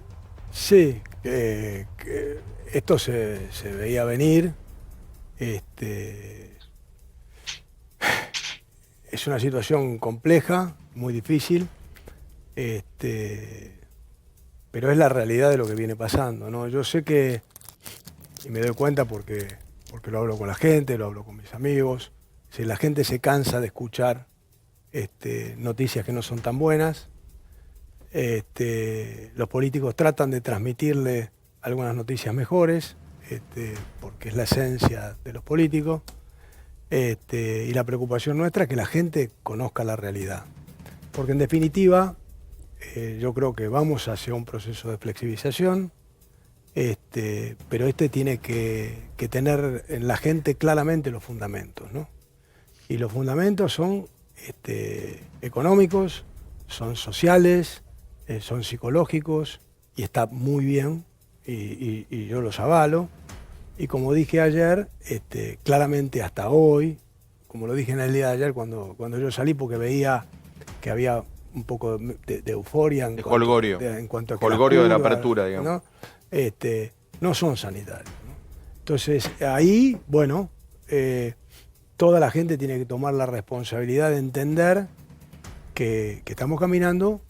Sí, que esto se veía venir. Es una situación compleja, muy difícil, pero es la realidad de lo que viene pasando, ¿no? Yo sé que, y me doy cuenta porque lo hablo con la gente, lo hablo con mis amigos, si la gente se cansa de escuchar noticias que no son tan buenas. Los políticos tratan de transmitirle algunas noticias mejores, porque es la esencia de los políticos, y la preocupación nuestra es que la gente conozca la realidad. Porque en definitiva, yo creo que vamos hacia un proceso de flexibilización, pero tiene que tener en la gente claramente los fundamentos, ¿no? Y los fundamentos son económicos, son sociales, son psicológicos, y está muy bien, y yo los avalo. Y como dije ayer, claramente hasta hoy, como lo dije en el día de ayer cuando yo salí, porque veía que había un poco de euforia en cuanto a que holgorio de la apertura, digamos. ¿No? No son sanitarios, ¿no? Entonces, ahí, bueno, toda la gente tiene que tomar la responsabilidad de entender que estamos caminando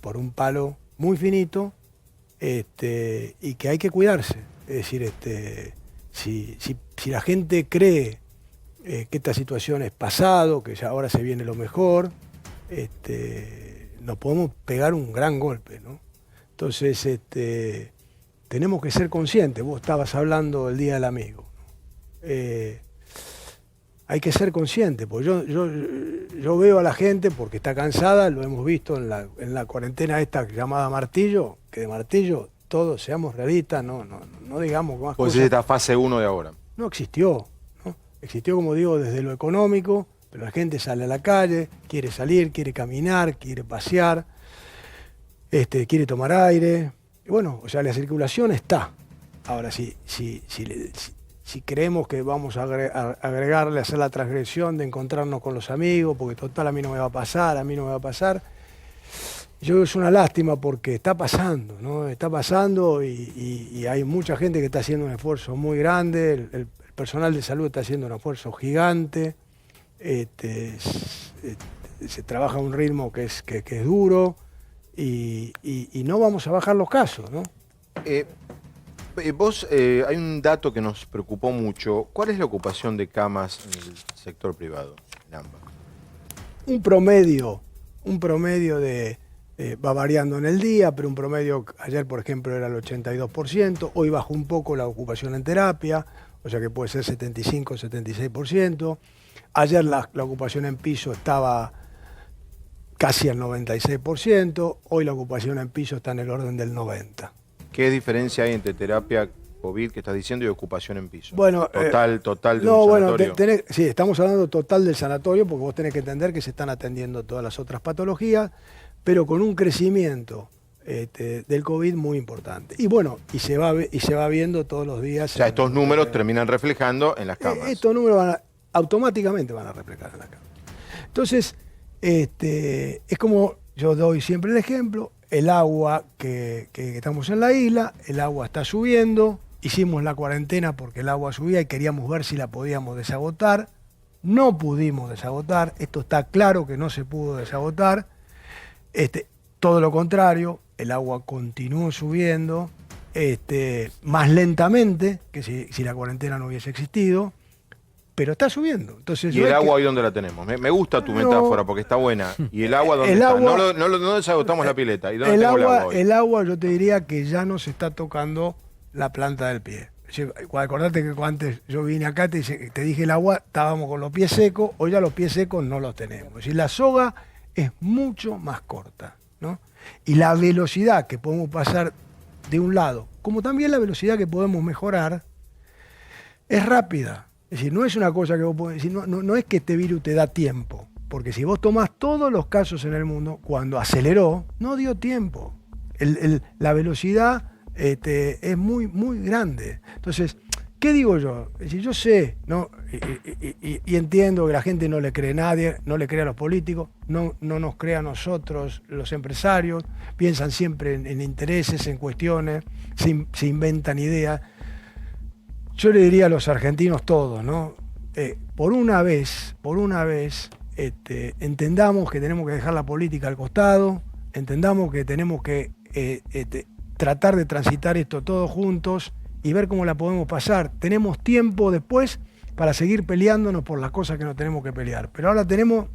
por un palo muy finito, y que hay que cuidarse. Es decir, si la gente cree que esta situación es pasado, que ya ahora se viene lo mejor, nos podemos pegar un gran golpe, ¿no? Entonces, tenemos que ser conscientes. Vos estabas hablando el Día del Amigo, ¿no? Hay que ser consciente, porque yo veo a la gente porque está cansada, lo hemos visto en la cuarentena esta llamada martillo, que de martillo todos seamos realistas, no digamos más pues cosas. es esta fase 1 de ahora. No existió, ¿no? Existió, como digo, desde lo económico, pero la gente sale a la calle, quiere salir, quiere caminar, quiere pasear, quiere tomar aire. Y bueno, o sea, la circulación está. Ahora, si creemos que vamos a agregarle, hacer la transgresión de encontrarnos con los amigos, porque total a mí no me va a pasar, yo es una lástima porque está pasando, ¿no? Está pasando y hay mucha gente que está haciendo un esfuerzo muy grande, el personal de salud está haciendo un esfuerzo gigante, se trabaja a un ritmo que es duro y no vamos a bajar los casos, ¿no? Vos, hay un dato que nos preocupó mucho. ¿Cuál es la ocupación de camas en el sector privado, en AMBA? Un promedio de... va variando en el día, pero un promedio, ayer por ejemplo era el 82%, hoy bajó un poco la ocupación en terapia, o sea que puede ser 75, 76%. Ayer la ocupación en piso estaba casi al 96%, hoy la ocupación en piso está en el orden del 90%. ¿Qué diferencia hay entre terapia COVID que estás diciendo y ocupación en piso? Bueno, total de no, un bueno, sanatorio. sí, estamos hablando total del sanatorio porque vos tenés que entender que se están atendiendo todas las otras patologías, pero con un crecimiento del COVID muy importante. Y bueno, y se va viendo todos los días. O sea, estos números terminan reflejando en las camas. Estos números automáticamente van a reflejar en las camas. Entonces, es como yo doy siempre el ejemplo, el agua que estamos en la isla, el agua está subiendo, hicimos la cuarentena porque el agua subía y queríamos ver si la podíamos desagotar, no pudimos desagotar, esto está claro que no se pudo desagotar, todo lo contrario, el agua continuó subiendo, más lentamente que si la cuarentena no hubiese existido, pero está subiendo. Entonces, ¿y el agua hoy dónde la tenemos? Me gusta tu metáfora porque está buena. ¿Y el agua dónde está? No desagotamos la pileta. ¿Y dónde tengo el agua hoy? El agua yo te diría que ya no se está tocando la planta del pie. Acordate que antes yo vine acá, te dije el agua, estábamos con los pies secos, hoy ya los pies secos no los tenemos. Es decir, la soga es mucho más corta, ¿no? Y la velocidad que podemos pasar de un lado, como también la velocidad que podemos mejorar, es rápida. Es decir, no es una cosa que vos podés decir, no es que este virus te da tiempo, porque si vos tomás todos los casos en el mundo, cuando aceleró, no dio tiempo. La velocidad es muy, muy grande. Entonces, ¿qué digo yo? Es decir, yo sé, ¿no? Y entiendo que la gente no le cree a nadie, no le cree a los políticos, no nos cree a nosotros, los empresarios, piensan siempre en intereses, en cuestiones, se inventan ideas. Yo le diría a los argentinos todos, ¿no? Por una vez, entendamos que tenemos que dejar la política al costado, entendamos que tenemos que tratar de transitar esto todos juntos y ver cómo la podemos pasar. Tenemos tiempo después para seguir peleándonos por las cosas que nos tenemos que pelear. Pero ahora tenemos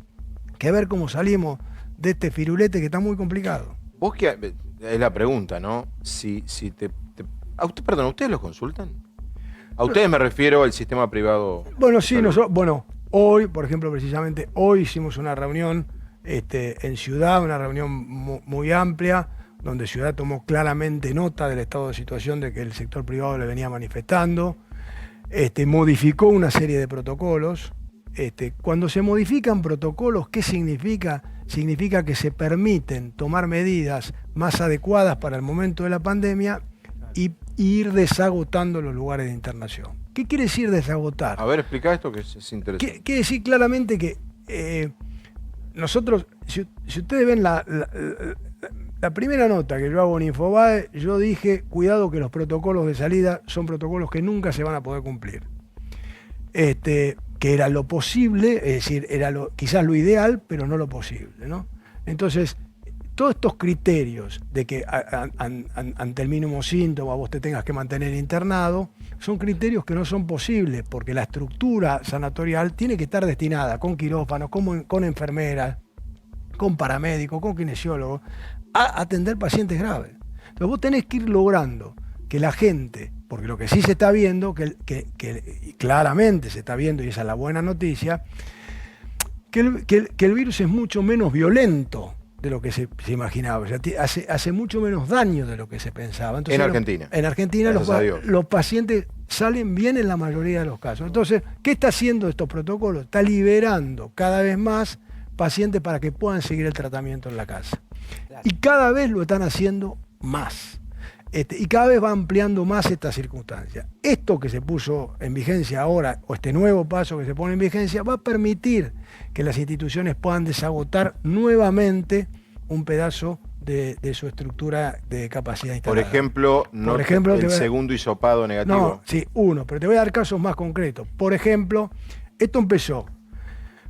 que ver cómo salimos de este firulete que está muy complicado. Vos que es la pregunta, ¿no? ¿Ustedes los consultan? A ustedes me refiero al sistema privado. Bueno, sí, hoy, por ejemplo, precisamente hoy hicimos una reunión en Ciudad, una reunión muy amplia, donde Ciudad tomó claramente nota del estado de situación de que el sector privado le venía manifestando, modificó una serie de protocolos. Cuando se modifican protocolos, ¿qué significa? Significa que se permiten tomar medidas más adecuadas para el momento de la pandemia y ir desagotando los lugares de internación. ¿Qué quiere decir desagotar? A ver, explica esto que es interesante. Quiere decir claramente que nosotros, si ustedes ven la primera nota que yo hago en Infobae, yo dije, cuidado que los protocolos de salida son protocolos que nunca se van a poder cumplir. Que era lo posible, es decir, era quizás lo ideal, pero no lo posible, ¿no? Entonces, todos estos criterios de que ante el mínimo síntoma vos te tengas que mantener internado, son criterios que no son posibles, porque la estructura sanatorial tiene que estar destinada con quirófanos, con enfermeras, con paramédicos, con kinesiólogos, a atender pacientes graves. Entonces vos tenés que ir logrando que la gente, porque lo que sí se está viendo, que claramente se está viendo, y esa es la buena noticia, que el virus es mucho menos violento de lo que se imaginaba, o sea, hace mucho menos daño de lo que se pensaba. Entonces, en Argentina los pacientes salen bien en la mayoría de los casos. Entonces, ¿qué está haciendo estos protocolos? Está liberando cada vez más pacientes para que puedan seguir el tratamiento en la casa. Y cada vez lo están haciendo más. Y cada vez va ampliando más esta circunstancia. Esto que se puso en vigencia ahora, o este nuevo paso que se pone en vigencia, va a permitir que las instituciones puedan desagotar nuevamente un pedazo de su estructura de capacidad instalada. Por ejemplo, el segundo hisopado negativo. No, sí, uno, pero te voy a dar casos más concretos. Por ejemplo, esto empezó,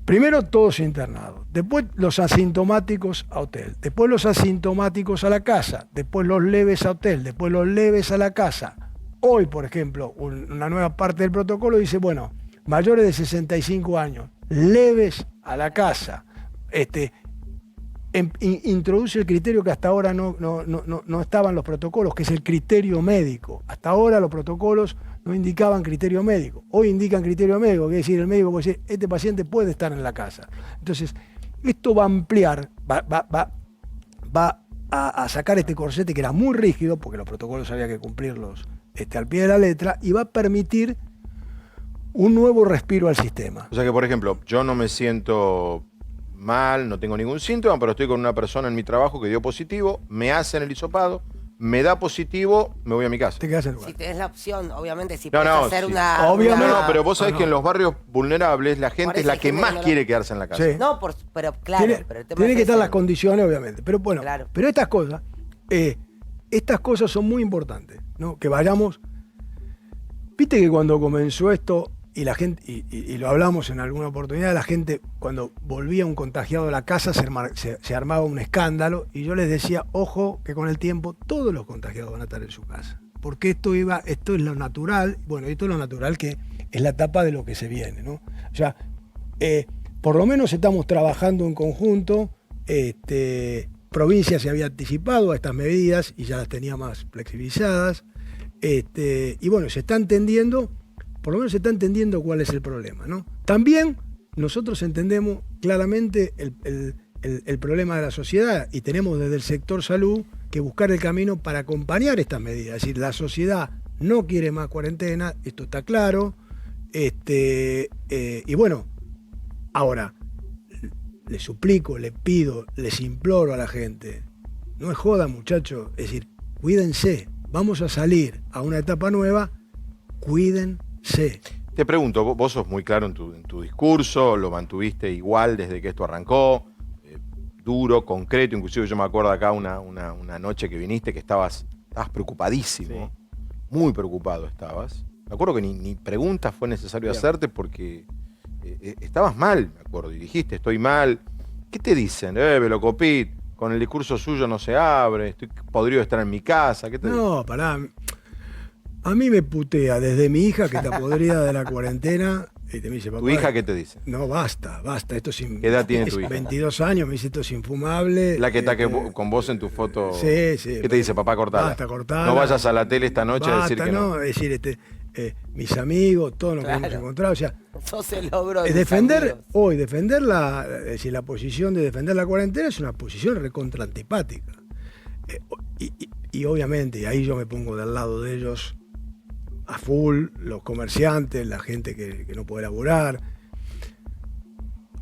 primero todos internados, después los asintomáticos a hotel, después los asintomáticos a la casa, después los leves a hotel, después los leves a la casa. Hoy, por ejemplo, una nueva parte del protocolo dice, bueno, mayores de 65 años, leves a la casa, introduce el criterio que hasta ahora no estaba en los protocolos, que es el criterio médico. Hasta ahora los protocolos no indicaban criterio médico. Hoy indican criterio médico, que es decir, el médico puede decir, este paciente puede estar en la casa. Entonces, esto va a ampliar, va a sacar este corsete que era muy rígido, porque los protocolos había que cumplirlos al pie de la letra, y va a permitir un nuevo respiro al sistema. O sea que, por ejemplo, yo no me siento mal, no tengo ningún síntoma, pero estoy con una persona en mi trabajo que dio positivo, me hacen el hisopado, me da positivo, me voy a mi casa. Te quedas en lugar. Si tenés la opción, obviamente, si no, puedes hacer una... Obviamente. No, pero vos sabés que en los barrios vulnerables la gente es la que más quiere quedarse en la casa. Sí. No, pero claro. Tiene que estar las condiciones, obviamente. Pero bueno, claro. Pero estas cosas son muy importantes, ¿no? Que vayamos... Viste que cuando comenzó esto, y la gente, y lo hablamos en alguna oportunidad, la gente cuando volvía un contagiado a la casa se armaba un escándalo, y yo les decía, ojo, que con el tiempo todos los contagiados van a estar en su casa. Porque esto es lo natural, bueno, esto es lo natural que es la etapa de lo que se viene, ¿no? O sea, por lo menos estamos trabajando en conjunto, provincia se había anticipado a estas medidas y ya las tenía más flexibilizadas, y bueno, se está entendiendo. Por lo menos se está entendiendo cuál es el problema, ¿no? También nosotros entendemos claramente el problema de la sociedad y tenemos desde el sector salud que buscar el camino para acompañar estas medidas. Es decir, la sociedad no quiere más cuarentena, esto está claro. Y bueno, ahora, les suplico, les pido, les imploro a la gente, no es joda, muchachos, es decir, cuídense, vamos a salir a una etapa nueva, cuídense. Sí. Te pregunto, vos sos muy claro en tu discurso, lo mantuviste igual desde que esto arrancó, duro, concreto, inclusive yo me acuerdo acá una noche que viniste que estabas preocupadísimo, muy preocupado estabas. Me acuerdo que ni preguntas fue necesario hacerte porque estabas mal, me acuerdo, y dijiste, estoy mal. ¿Qué te dicen? Velocopit, con el discurso suyo no se abre, estoy podrido de estar en mi casa. ¿Qué te dicen? Pará. A mí me putea desde mi hija, que está podrida de la cuarentena, y te me dice, papá, ¿tu hija qué te dice? No, basta, esto es ¿Qué edad tiene tu hija? 22 años, me dice, esto es infumable. La que está con vos en tu foto. Sí. ¿Qué te dice, papá, cortala? Basta, cortala. No vayas a la tele esta noche a decir que no. Es decir, mis amigos, todos los que hemos encontrado, o sea, eso se logró. Defender la posición de defender la cuarentena es una posición recontra antipática. Y obviamente, y ahí yo me pongo del lado de ellos a full, los comerciantes, la gente que no puede laburar.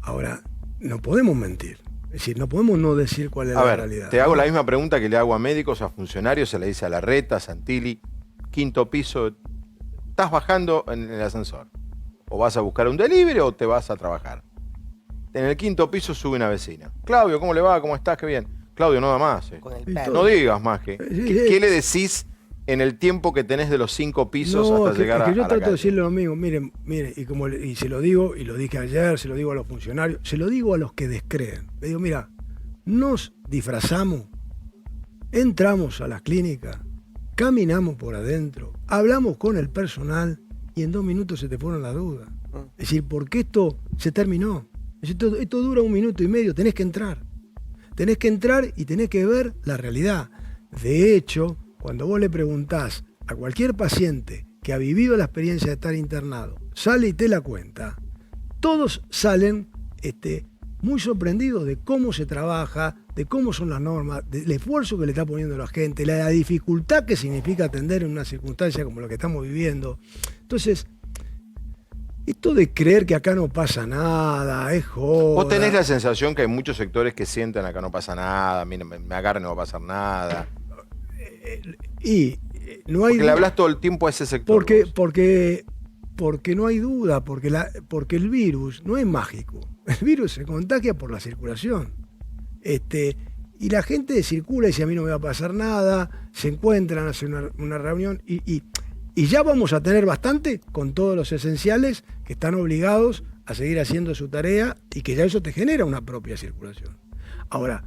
Ahora, no podemos mentir. Es decir, no podemos no decir cuál es la realidad. Te hago la misma pregunta que le hago a médicos, a funcionarios, se le dice a Larreta, a Santilli, 5º piso, ¿estás bajando en el ascensor? ¿O vas a buscar un delivery o te vas a trabajar? En el 5º piso sube una vecina. Claudio, ¿cómo le va? ¿Cómo estás? Qué bien. Claudio, no da más. No digas más que. ¿Qué le decís en el tiempo que tenés de los 5 pisos hasta llegar a la calle? Yo trato de decirle lo mismo, miren, y se lo digo, y lo dije ayer, se lo digo a los funcionarios, se lo digo a los que descreen. Le digo, mira, nos disfrazamos, entramos a las clínicas, caminamos por adentro, hablamos con el personal y en 2 minutos se te fueron las dudas. Es decir, porque esto se terminó. Esto dura 1 minuto y medio, tenés que entrar. Tenés que entrar y tenés que ver la realidad. De hecho, cuando vos le preguntás a cualquier paciente que ha vivido la experiencia de estar internado, sale y te la cuenta, todos salen muy sorprendidos de cómo se trabaja, de cómo son las normas, del esfuerzo que le está poniendo la gente, la dificultad que significa atender en una circunstancia como la que estamos viviendo. Entonces, esto de creer que acá no pasa nada, es joda. ¿Vos tenés la sensación que hay muchos sectores que sienten acá no pasa nada, me agarran y no va a pasar nada? Y no hay porque le hablas todo el tiempo a ese sector. Porque no hay duda, porque el virus no es mágico. El virus se contagia por la circulación. Y la gente circula y dice, a mí no me va a pasar nada, se encuentran, hacen una reunión y ya vamos a tener bastante con todos los esenciales que están obligados a seguir haciendo su tarea y que ya eso te genera una propia circulación. Ahora,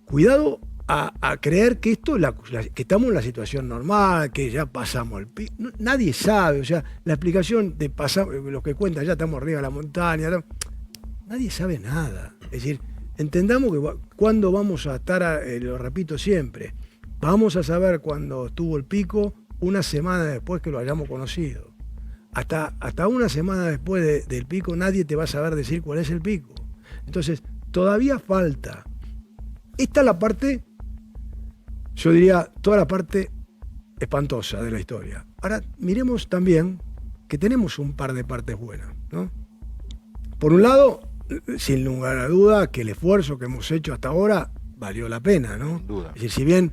cuidado a creer que que estamos en la situación normal, que ya pasamos el pico. No, nadie sabe, o sea, la explicación de pasar, los que cuentan, ya estamos arriba de la montaña, nadie sabe nada. Es decir, entendamos que cuando vamos a estar, lo repito siempre, vamos a saber cuándo estuvo el pico una semana después que lo hayamos conocido. Hasta una semana después del pico nadie te va a saber decir cuál es el pico. Entonces, todavía falta. Esta es la parte, yo diría, toda la parte espantosa de la historia. Ahora, miremos también que tenemos un par de partes buenas, ¿no? Por un lado, sin lugar a duda, que el esfuerzo que hemos hecho hasta ahora valió la pena, ¿no? Sin duda. Es decir, si bien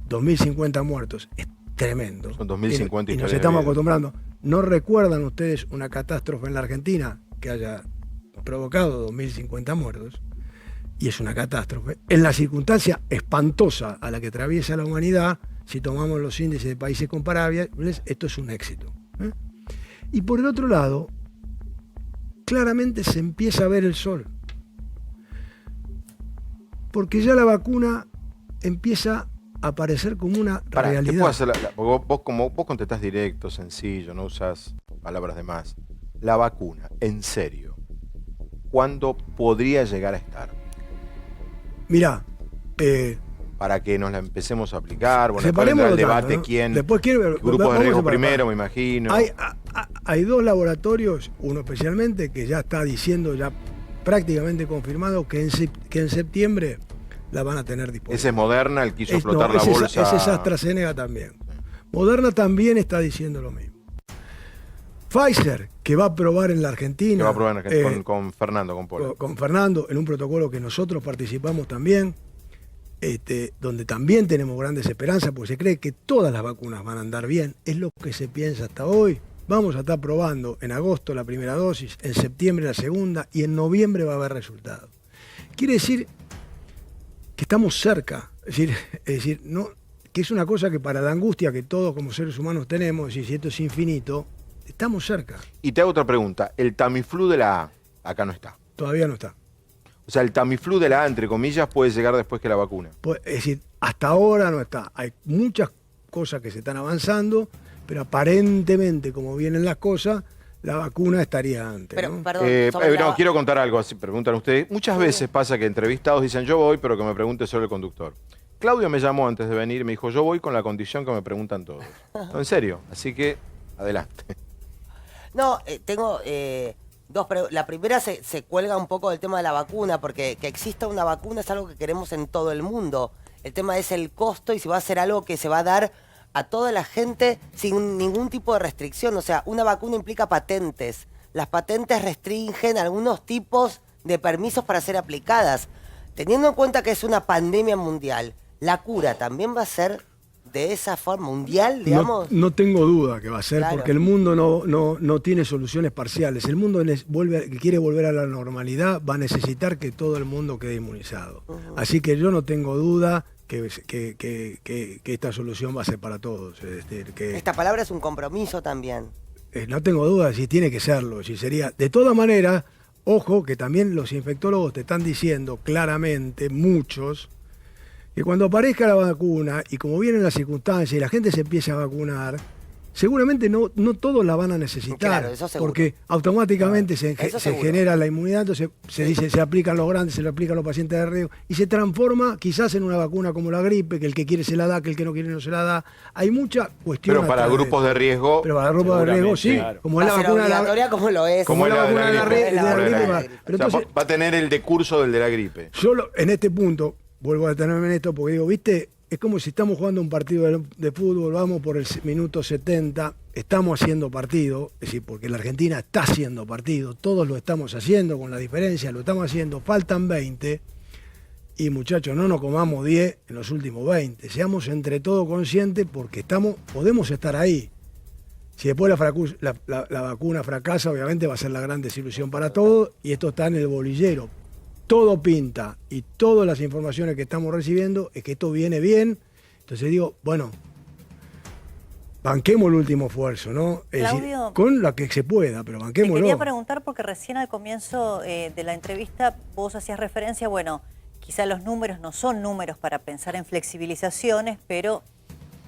2.050 muertos es tremendo. Son 2.050 y nos estamos acostumbrando. ¿No recuerdan ustedes una catástrofe en la Argentina que haya provocado 2.050 muertos? Y es una catástrofe. En la circunstancia espantosa a la que atraviesa la humanidad, si tomamos los índices de países comparables, esto es un éxito. Y por el otro lado, claramente se empieza a ver el sol. Porque ya la vacuna empieza a aparecer como una realidad. ¿Te puedo hacer porque vos contestás directo, sencillo, no usás palabras de más. La vacuna, en serio, ¿cuándo podría llegar a estar? Mirá, para que nos la empecemos a aplicar, bueno, separemos el debate tanto, ¿no? quién, después grupos de riesgo primero, me imagino. Hay dos laboratorios, uno especialmente, que ya está diciendo, ya prácticamente confirmado, que en septiembre la van a tener disponible. Ese es Moderna, el que hizo explotar la bolsa. Ese es AstraZeneca también. Moderna también está diciendo lo mismo. Pfizer, que va a probar en la Argentina. Que va a probar en Argentina, con Fernando, con Polo. Con Fernando, en un protocolo que nosotros participamos también, donde también tenemos grandes esperanzas, porque se cree que todas las vacunas van a andar bien. Es lo que se piensa hasta hoy. Vamos a estar probando en agosto la primera dosis, en septiembre la segunda y en noviembre va a haber resultados. Quiere decir que estamos cerca. Es decir, no, que es una cosa que para la angustia que todos como seres humanos tenemos, si esto es infinito, estamos cerca. Y te hago otra pregunta. El Tamiflu de la A, acá no está. Todavía no está. O sea, el Tamiflu de la A, entre comillas, puede llegar después que la vacuna. Es decir, hasta ahora no está. Hay muchas cosas que se están avanzando, pero aparentemente, como vienen las cosas, la vacuna estaría antes. Pero, ¿no? perdón, quiero contar algo, así preguntan ustedes. Muchas veces pasa que entrevistados dicen, yo voy, pero que me pregunte solo el conductor. Claudio me llamó antes de venir y me dijo, yo voy con la condición que me preguntan todos. No, en serio. Así que, adelante. No, tengo dos preguntas. La primera se cuelga un poco del tema de la vacuna, porque que exista una vacuna es algo que queremos en todo el mundo. El tema es el costo y si va a ser algo que se va a dar a toda la gente sin ningún tipo de restricción. O sea, una vacuna implica patentes. Las patentes restringen algunos tipos de permisos para ser aplicadas. Teniendo en cuenta que es una pandemia mundial, la cura también va a ser de esa forma mundial, digamos. No tengo duda que va a ser, Claro. porque el mundo no tiene soluciones parciales. El mundo que quiere volver a la normalidad va a necesitar que todo el mundo quede inmunizado. Así que yo no tengo duda que esta solución va a ser para todos. Esta palabra es un compromiso también. No tengo duda si tiene que serlo, si sería. De todas maneras, ojo que también los infectólogos te están diciendo claramente, muchos, que cuando aparezca la vacuna y como vienen las circunstancias y la gente se empieza a vacunar, seguramente no todos la van a necesitar, Claro, eso seguro. porque automáticamente se seguro. genera la inmunidad, entonces se dice, se aplican los grandes, se lo aplican los pacientes de riesgo, y se transforma quizás en una vacuna como la gripe, que el que quiere se la da, que el que no quiere no se la da. Hay mucha cuestión. Pero para grupos de riesgo. Pero para grupos de riesgo, sí. Claro. Como es la vacuna de la como lo es. como es la vacuna de la gripe. Pero O sea, entonces, va a tener el decurso del de la gripe. yo en este punto, vuelvo a detenerme en esto, porque digo, viste, es como si estamos jugando un partido de fútbol, vamos por el minuto 70, estamos haciendo partido, es decir, porque la Argentina está haciendo partido, todos lo estamos haciendo con la diferencia, lo estamos haciendo, faltan 20, y muchachos, no nos comamos 10 en los últimos 20. Seamos entre todos conscientes porque podemos estar ahí. Si después la vacuna fracasa, obviamente va a ser la gran desilusión para todos y esto está en el bolillero. Todo pinta y todas las informaciones que estamos recibiendo es que esto viene bien. Entonces digo, bueno, banquemos el último esfuerzo, ¿no? Claudio, con lo que se pueda, pero banquémoslo. Te quería preguntar porque recién al comienzo de la entrevista vos hacías referencia, bueno, quizá los números no son números para pensar en flexibilizaciones, pero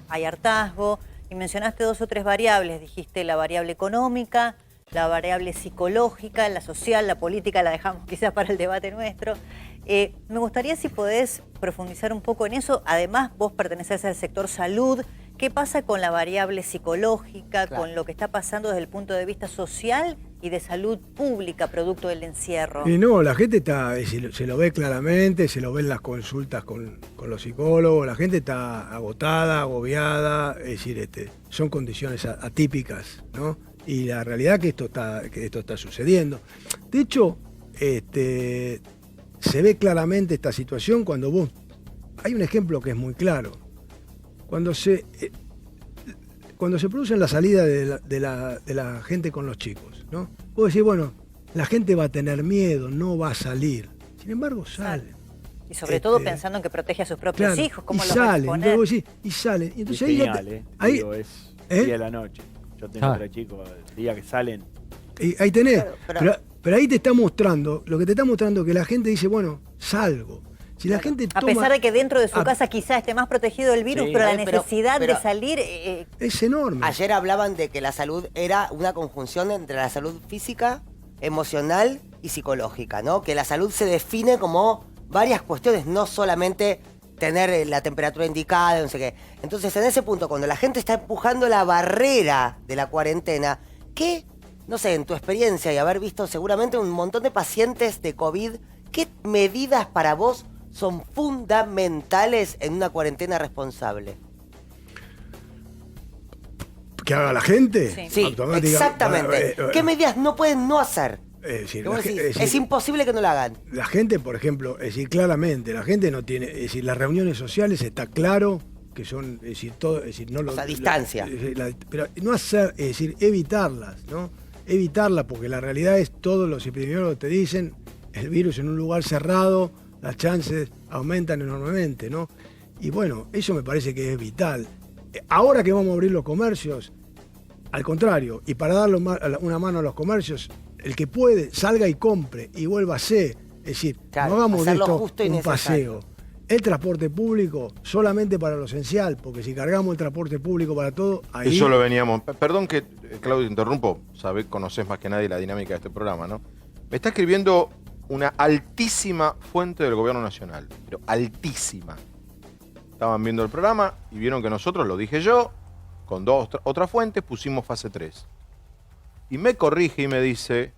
hay hartazgo. Y mencionaste 2 o 3 variables, dijiste la variable económica, la variable psicológica, la social, la política, la dejamos quizás para el debate nuestro. Me gustaría si podés profundizar un poco en eso. Además, vos pertenecés al sector salud. ¿Qué pasa con la variable psicológica, con lo que está pasando desde el punto de vista social y de salud pública, producto del encierro? Y no, la gente está, se lo ve claramente, se lo ve en las consultas con los psicólogos, la gente está agotada, agobiada, es decir, son condiciones atípicas, ¿no? Y la realidad es que esto está sucediendo. De hecho, se ve claramente esta situación cuando hay un ejemplo que es muy claro. Cuando se produce la salida de la gente con los chicos, ¿no? Vos decís, bueno, la gente va a tener miedo, no va a salir. Sin embargo, salen. Y sobre todo pensando en que protege a sus propios hijos, ¿cómo los va a exponer? Entonces vos decís, y salen. Y entonces es genial, ahí es día de la noche. Yo tengo 3 chicos, el día que salen. Y ahí tenés. Pero ahí te está mostrando, lo que te está mostrando es que la gente dice, bueno, salgo. Si la gente a pesar de que dentro de su casa quizá esté más protegido del virus, pero la necesidad de salir es enorme. Ayer hablaban de que la salud era una conjunción entre la salud física, emocional y psicológica, ¿no? Que la salud se define como varias cuestiones, no solamente tener la temperatura indicada, no sé qué. Entonces, en ese punto, cuando la gente está empujando la barrera de la cuarentena, ¿qué, no sé, en tu experiencia y haber visto seguramente un montón de pacientes de COVID, qué medidas para vos son fundamentales en una cuarentena responsable? ¿Que haga la gente? Sí, exactamente. ¿Qué medidas no pueden no hacer? Es imposible que no la hagan. La gente, por ejemplo, es decir, claramente, la gente no tiene, es decir, las reuniones sociales está claro que son, es decir, todo, es decir, no lo, a distancia. Pero no hacer, es decir, evitarlas, ¿no? Evitarlas, porque la realidad es, todos los epidemiólogos te dicen, el virus en un lugar cerrado, las chances aumentan enormemente, ¿no? Y bueno, eso me parece que es vital. Ahora que vamos a abrir los comercios, al contrario, y para darle una mano a los comercios, el que puede, salga y compre y vuélvase. Es decir, no hagamos de esto un paseo. El transporte público solamente para lo esencial, porque si cargamos el transporte público para todo, ahí... Eso lo veníamos... Perdón que, Claudio, interrumpo. Sabés, conocés más que nadie la dinámica de este programa, ¿no? Me está escribiendo una altísima fuente del gobierno nacional, pero altísima. Estaban viendo el programa y vieron que nosotros, lo dije yo, con otras fuentes, pusimos fase 3. Y me corrige y me dice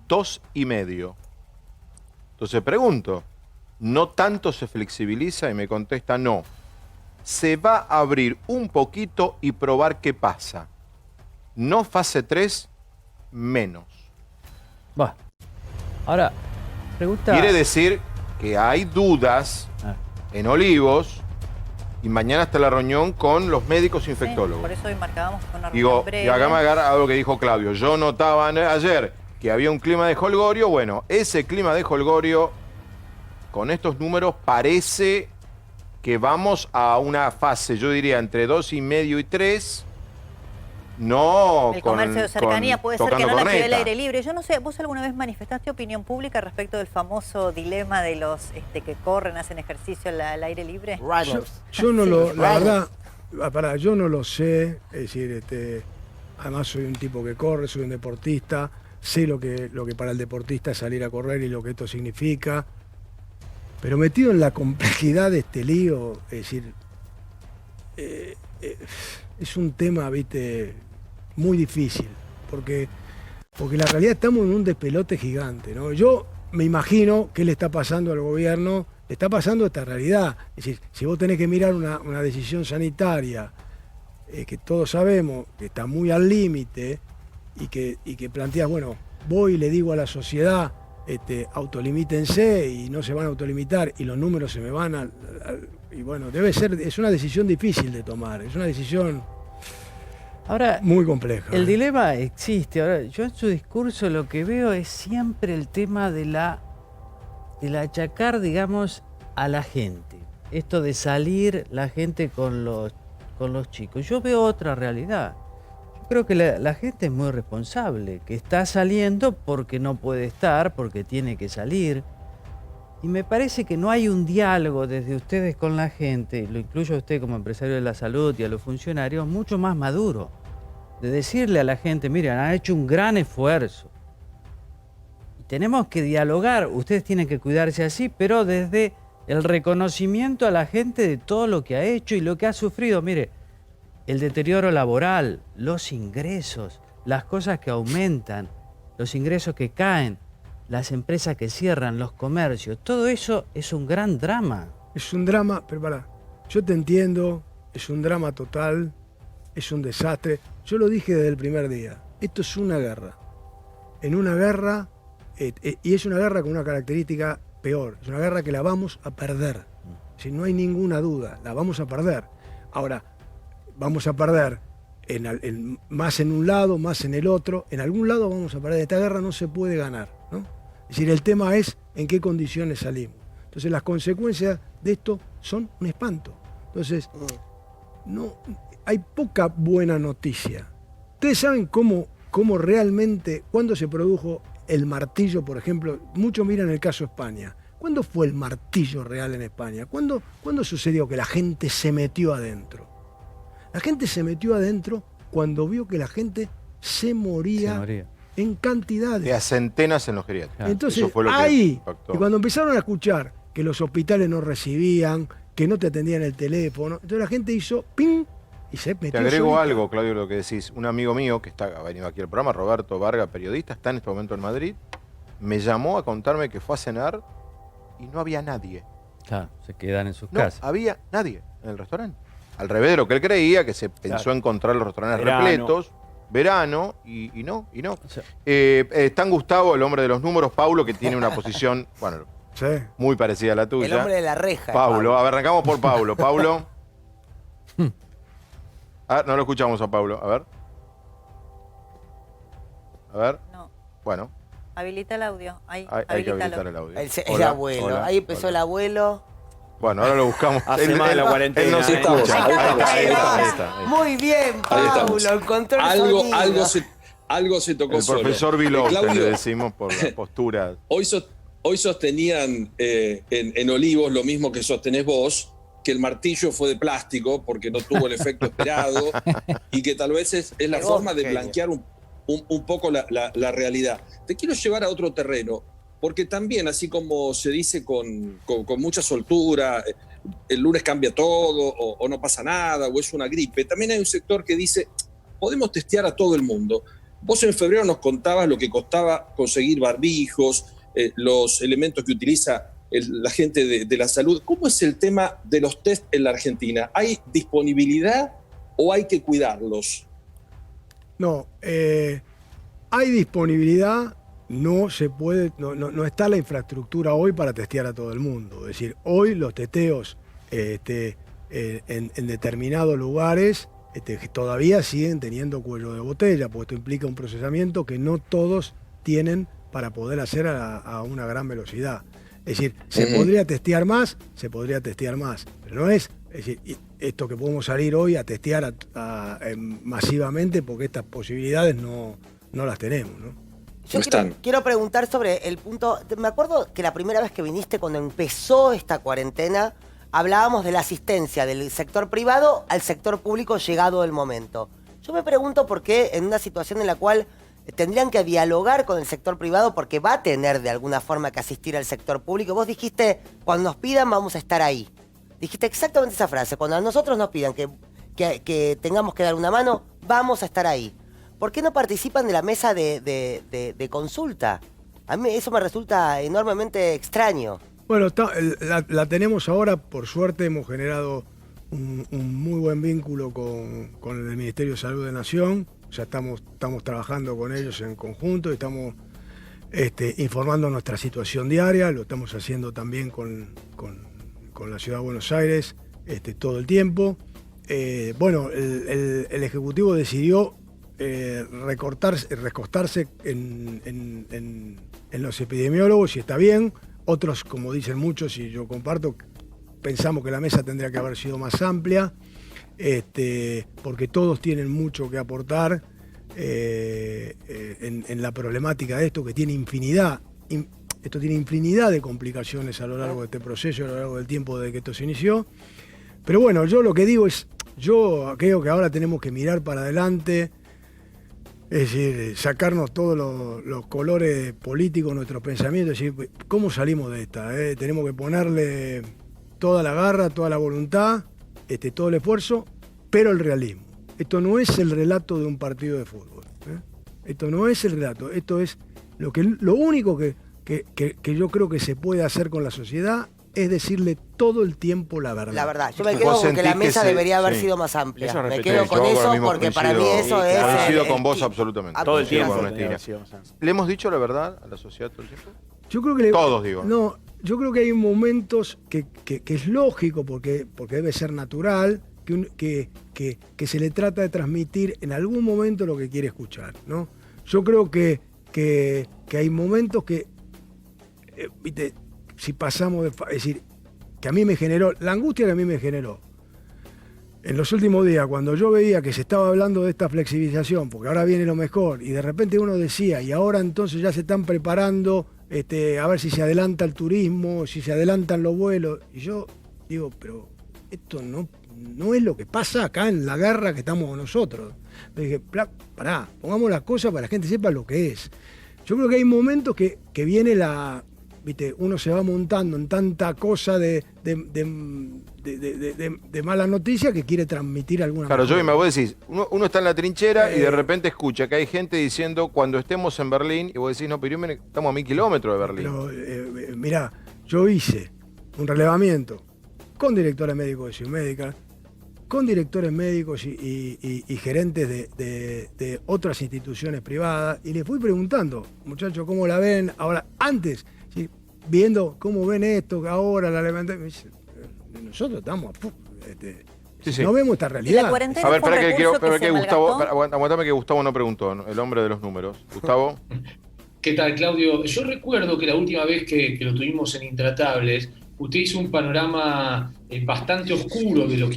2,5. Entonces pregunto, ¿no tanto se flexibiliza? Y me contesta, no. Se va a abrir un poquito y probar qué pasa. No fase 3, menos. Va. Ahora, pregunta... Quiere decir que hay dudas en Olivos y mañana está la reunión con los médicos infectólogos. Sí, por eso hoy marcábamos con una Digo, breve. y acá me agarra algo que dijo Claudio. Yo notaba ayer que había un clima de jolgorio. Bueno, ese clima de jolgorio, con estos números, parece que vamos a una fase, yo diría, entre 2,5 y 3. No, el comercio de cercanía puede ser que no corneta. la quede al aire libre. Yo no sé, ¿vos alguna vez manifestaste opinión pública respecto del famoso dilema de los que corren, hacen ejercicio al aire libre? Yo no lo, la verdad, yo no lo sé. Es decir, además soy un tipo que corre, soy un deportista, sé lo que para el deportista es salir a correr y lo que esto significa. Pero metido en la complejidad de este lío, es decir, es un tema, viste, muy difícil, porque la realidad estamos en un despelote gigante, ¿no? Yo me imagino qué le está pasando al gobierno, le está pasando esta realidad. Es decir, si vos tenés que mirar una decisión sanitaria que todos sabemos que está muy al límite y que planteás, bueno, voy y le digo a la sociedad autolimítense y no se van a autolimitar y los números se me van y bueno, es una decisión difícil de tomar, es una decisión ahora muy compleja. El dilema existe. Ahora, yo en su discurso lo que veo es siempre el tema del achacar, digamos, a la gente. Esto de salir la gente con los chicos. Yo veo otra realidad. Yo creo que la gente es muy responsable, que está saliendo porque no puede estar, porque tiene que salir. Y me parece que no hay un diálogo desde ustedes con la gente, lo incluyo a usted como empresario de la salud y a los funcionarios, mucho más maduro. De decirle a la gente, miren, han hecho un gran esfuerzo. Y tenemos que dialogar, ustedes tienen que cuidarse así, pero desde el reconocimiento a la gente de todo lo que ha hecho y lo que ha sufrido. Mire, el deterioro laboral, los ingresos, las cosas que aumentan, los ingresos que caen, las empresas que cierran, los comercios, todo eso es un gran drama. Es un drama, pero pará, yo te entiendo, es un drama total, es un desastre. Yo lo dije desde el primer día, esto es una guerra. En una guerra, y es una guerra con una característica peor, es una guerra que la vamos a perder. Si no hay ninguna duda, la vamos a perder. Ahora, vamos a perder más en un lado, más en el otro. En algún lado vamos a perder. Esta guerra no se puede ganar, ¿no? Es decir, el tema es en qué condiciones salimos. Entonces, las consecuencias de esto son un espanto. Entonces, no, hay poca buena noticia. Ustedes saben cómo realmente, cuándo se produjo el martillo, por ejemplo. Muchos miran el caso España. ¿Cuándo fue el martillo real en España? ¿Cuándo sucedió que la gente se metió adentro? La gente se metió adentro cuando vio que la gente se moría en cantidades. De a centenas en los geriátricos. Entonces, eso fue lo ahí, que y cuando empezaron a escuchar que los hospitales no recibían, que no te atendían el teléfono, entonces la gente hizo ¡ping! Y se metió. Te agrego solita. algo, Claudio, lo que decís. Un amigo mío que ha venido aquí al programa, Roberto Vargas, periodista, está en este momento en Madrid, me llamó a contarme que fue a cenar y no había nadie. Claro, se quedan en sus No casas. había nadie en el restaurante. Al revés de lo que él creía, que se pensó encontrar los restaurantes repletos, verano, y no. O sea, Están Gustavo, el hombre de los números, Paulo, que tiene una posición, bueno, sí, muy parecida a la tuya. El hombre de la reja. Paulo, a ver, arrancamos por Paulo. Paulo. No lo escuchamos a Paulo, a ver. A ver. No. Bueno, Habilita el audio. hay que habilitar el audio. El abuelo. Hola, Ahí empezó el abuelo. Bueno, ahora lo buscamos. Hace más de la cuarentena. Él nos escucha. Ahí está. Muy bien, Paulo. Encontró el sonido. Algo se tocó El solo. profesor Viló, le Claudio, decimos por la postura. Hoy sostenían en Olivos lo mismo que sostenés vos, que el martillo fue de plástico porque no tuvo el efecto esperado y que tal vez es la forma de blanquear un poco la realidad. Te quiero llevar a otro terreno, porque también, así como se dice con mucha soltura, el lunes cambia todo o no pasa nada o es una gripe, también hay un sector que dice, podemos testear a todo el mundo. Vos en febrero nos contabas lo que costaba conseguir barbijos, los elementos que utiliza la gente de la salud. ¿Cómo es el tema de los test en la Argentina? ¿Hay disponibilidad o hay que cuidarlos? No, hay disponibilidad, no se puede, no está la infraestructura hoy para testear a todo el mundo. Es decir, hoy los testeos en determinados lugares todavía siguen teniendo cuello de botella, porque esto implica un procesamiento que no todos tienen para poder hacer a una gran velocidad. Es decir, se podría testear más, pero no es decir, esto que podemos salir hoy a testear masivamente, porque estas posibilidades no las tenemos, ¿no? Yo quiero preguntar sobre el punto. Me acuerdo que la primera vez que viniste, cuando empezó esta cuarentena, hablábamos de la asistencia del sector privado al sector público llegado el momento. Yo me pregunto por qué en una situación en la cual tendrían que dialogar con el sector privado, porque va a tener de alguna forma que asistir al sector público. Vos dijiste, cuando nos pidan vamos a estar ahí. Dijiste exactamente esa frase, cuando a nosotros nos pidan que tengamos que dar una mano, vamos a estar ahí. ¿Por qué no participan de la mesa de consulta? A mí eso me resulta enormemente extraño. Bueno, la tenemos ahora, por suerte hemos generado un muy buen vínculo con el Ministerio de Salud de Nación. Ya estamos trabajando con ellos en conjunto y estamos informando nuestra situación diaria, lo estamos haciendo también con la Ciudad de Buenos Aires todo el tiempo. Bueno, el Ejecutivo decidió recostarse en los epidemiólogos y está bien. Otros, como dicen muchos, y yo comparto, pensamos que la mesa tendría que haber sido más amplia, porque todos tienen mucho que aportar en la problemática de esto, que tiene infinidad de complicaciones a lo largo de este proceso, a lo largo del tiempo desde que esto se inició. Pero bueno, yo lo que digo es, yo creo que ahora tenemos que mirar para adelante, es decir, sacarnos todos los colores políticos, nuestros pensamientos, es decir, ¿cómo salimos de esta? Tenemos que ponerle toda la garra, toda la voluntad, todo el esfuerzo, pero el realismo. Esto no es el relato de un partido de fútbol. Esto no es el relato, esto es lo único que yo creo que se puede hacer con la sociedad es decirle todo el tiempo la verdad. La verdad, yo me quedo con que la mesa debería haber sido más amplia. Me quedo con eso porque para mí eso es... Coincido con vos absolutamente. Todo el tiempo. ¿Le hemos dicho la verdad a la sociedad todo el tiempo? Yo creo que todos, digo. No, yo creo que hay momentos que es lógico porque debe ser natural que se le trata de transmitir en algún momento lo que quiere escuchar, ¿no? Yo creo que hay momentos que, viste, si pasamos es decir, que a mí me generó, la angustia que a mí me generó en los últimos días, cuando yo veía que se estaba hablando de esta flexibilización, porque ahora viene lo mejor, y de repente uno decía, y ahora entonces ya se están preparando a ver si se adelanta el turismo, si se adelantan los vuelos, y yo digo, pero esto no es lo que pasa acá en la guerra que estamos nosotros. Me dije, pará, pongamos las cosas para que la gente sepa lo que es. Yo creo que hay momentos que viene viste, uno se va montando en tanta cosa de mala noticia que quiere transmitir alguna Claro, cosa. yo vos decís, uno está en la trinchera y de repente escucha que hay gente diciendo cuando estemos en Berlín, y vos decís, no, pero estamos a 1000 kilómetros de Berlín. Pero, mirá, yo hice un relevamiento con directores médicos de Ciudad Médica, con directores médicos y gerentes de otras instituciones privadas, y les fui preguntando, muchachos, ¿cómo la ven? Ahora, antes, ¿sí? Viendo cómo ven esto, ahora la levantan, nosotros estamos no vemos esta realidad. A ver, espera que Gustavo, aguantame que Gustavo no preguntó, ¿no? El hombre de los números. Gustavo. ¿Qué tal, Claudio? Yo recuerdo que la última vez que lo tuvimos en Intratables, usted hizo un panorama bastante oscuro de lo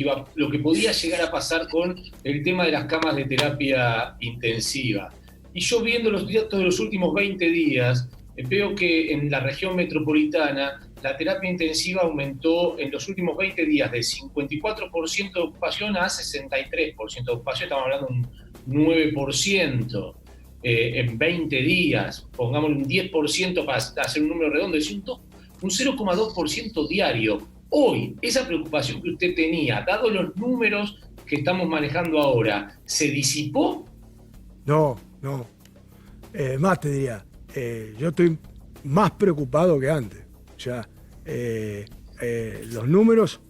que podía llegar a pasar con el tema de las camas de terapia intensiva. Y yo viendo los datos de los últimos 20 días, veo que en la región metropolitana la terapia intensiva aumentó en los últimos 20 días de 54% de ocupación a 63% de ocupación, estamos hablando de un 9%. En 20 días, pongamos un 10% para hacer un número redondo, es un 0,2% diario. Hoy, esa preocupación que usted tenía, dado los números que estamos manejando ahora, ¿se disipó? No. Más te diría, yo estoy más preocupado que antes. O sea, los números,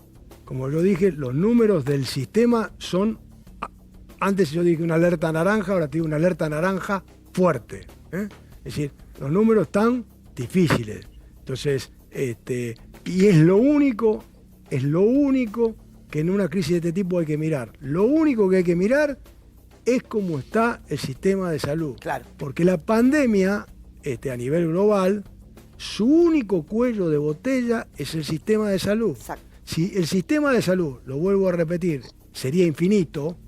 como yo dije, los números del sistema son... Antes yo dije una alerta naranja, ahora te digo una alerta naranja fuerte. Es decir, los números están difíciles. Entonces, y es lo único que en una crisis de este tipo hay que mirar. Lo único que hay que mirar es cómo está el sistema de salud. Claro. Porque la pandemia, a nivel global, su único cuello de botella es el sistema de salud. Exacto. Si el sistema de salud, lo vuelvo a repetir, sería infinito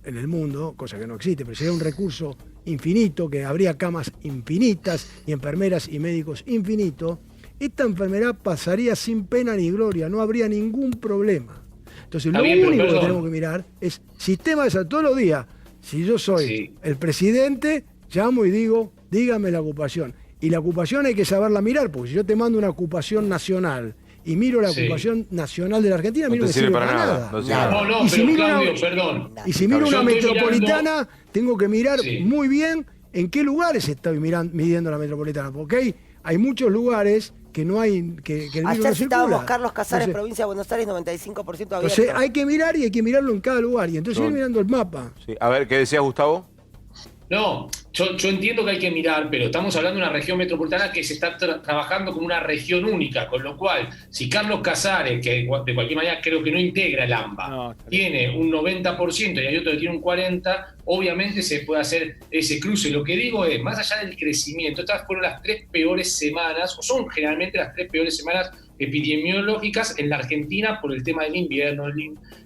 en el mundo, cosa que no existe, pero sería un recurso infinito, que habría camas infinitas y enfermeras y médicos infinitos, esta enfermedad pasaría sin pena ni gloria, no habría ningún problema. Entonces lo único que tenemos que mirar es sistema de salud todos los días. Si yo soy el presidente, llamo y digo, dígame la ocupación. Y la ocupación hay que saberla mirar, porque si yo te mando una ocupación nacional y miro la ocupación nacional de la Argentina, a mí no me sirve para nada. No, y si pero miro Claudio, perdón. Y si miro una metropolitana, tengo que mirar muy bien en qué lugares estoy midiendo la metropolitana, porque hay muchos lugares que no hay, que el virus no citábamos circula. Carlos Casares, Entonces, provincia de Buenos Aires, 95% abierto. Entonces hay que mirar y hay que mirarlo en cada lugar, y entonces ir mirando el mapa. Sí. A ver, ¿qué decías, Gustavo? No, yo entiendo que hay que mirar, pero estamos hablando de una región metropolitana que se está trabajando como una región única, con lo cual, si Carlos Casares, que de cualquier manera creo que no integra el AMBA, tiene un 90% y hay otro que tiene un 40%, obviamente se puede hacer ese cruce. Lo que digo es, más allá del crecimiento, estas fueron las 3 peores semanas, o son generalmente las 3 peores semanas epidemiológicas en la Argentina por el tema del invierno.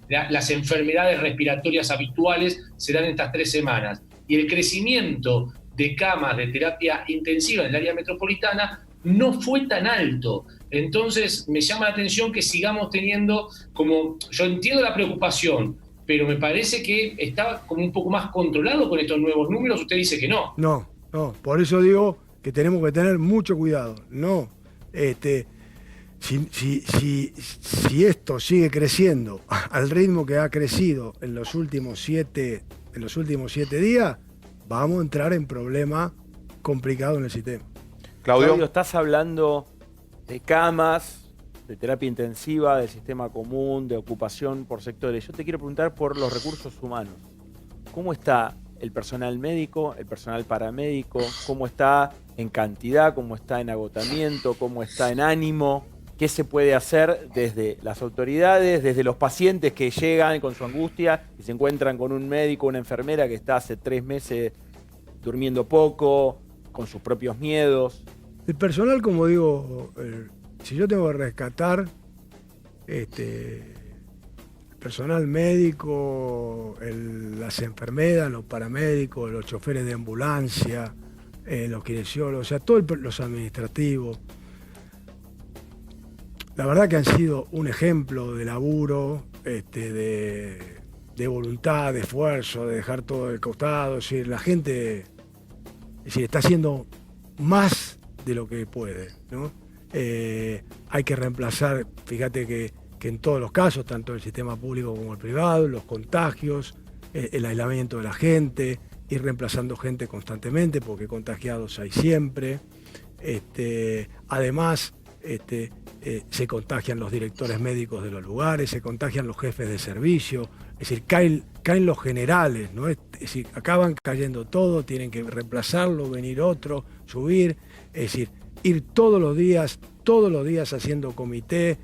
Las enfermedades respiratorias habituales se dan en estas 3 semanas. Y el crecimiento de camas de terapia intensiva en el área metropolitana no fue tan alto. Entonces me llama la atención que sigamos teniendo como, yo entiendo la preocupación, pero me parece que está como un poco más controlado con estos nuevos números. Usted dice que no. No, por eso digo que tenemos que tener mucho cuidado. No, si esto sigue creciendo al ritmo que ha crecido en los últimos 7 días, vamos a entrar en problema complicado en el sistema. Claudio, estás hablando de camas, de terapia intensiva, del sistema común, de ocupación por sectores. Yo te quiero preguntar por los recursos humanos. ¿Cómo está el personal médico, el personal paramédico? ¿Cómo está en cantidad? ¿Cómo está en agotamiento? ¿Cómo está en ánimo? ¿Qué se puede hacer desde las autoridades, desde los pacientes que llegan con su angustia y se encuentran con un médico, una enfermera que está hace 3 meses durmiendo poco, con sus propios miedos? El personal, como digo, si yo tengo que rescatar el personal médico, las enfermeras, los paramédicos, los choferes de ambulancia, los kinesiólogos, o sea, todos los administrativos. La verdad que han sido un ejemplo de laburo, de voluntad, de esfuerzo, de dejar todo de costado. Es decir, la gente está haciendo más de lo que puede, ¿no? Hay que reemplazar, fíjate que en todos los casos, tanto el sistema público como el privado, los contagios, el aislamiento de la gente, ir reemplazando gente constantemente porque contagiados hay siempre. Además, se contagian los directores médicos de los lugares, se contagian los jefes de servicio, es decir, caen los generales, ¿no? Es decir, acaban cayendo todo, tienen que reemplazarlo, venir otro, subir, es decir, ir todos los días haciendo comité,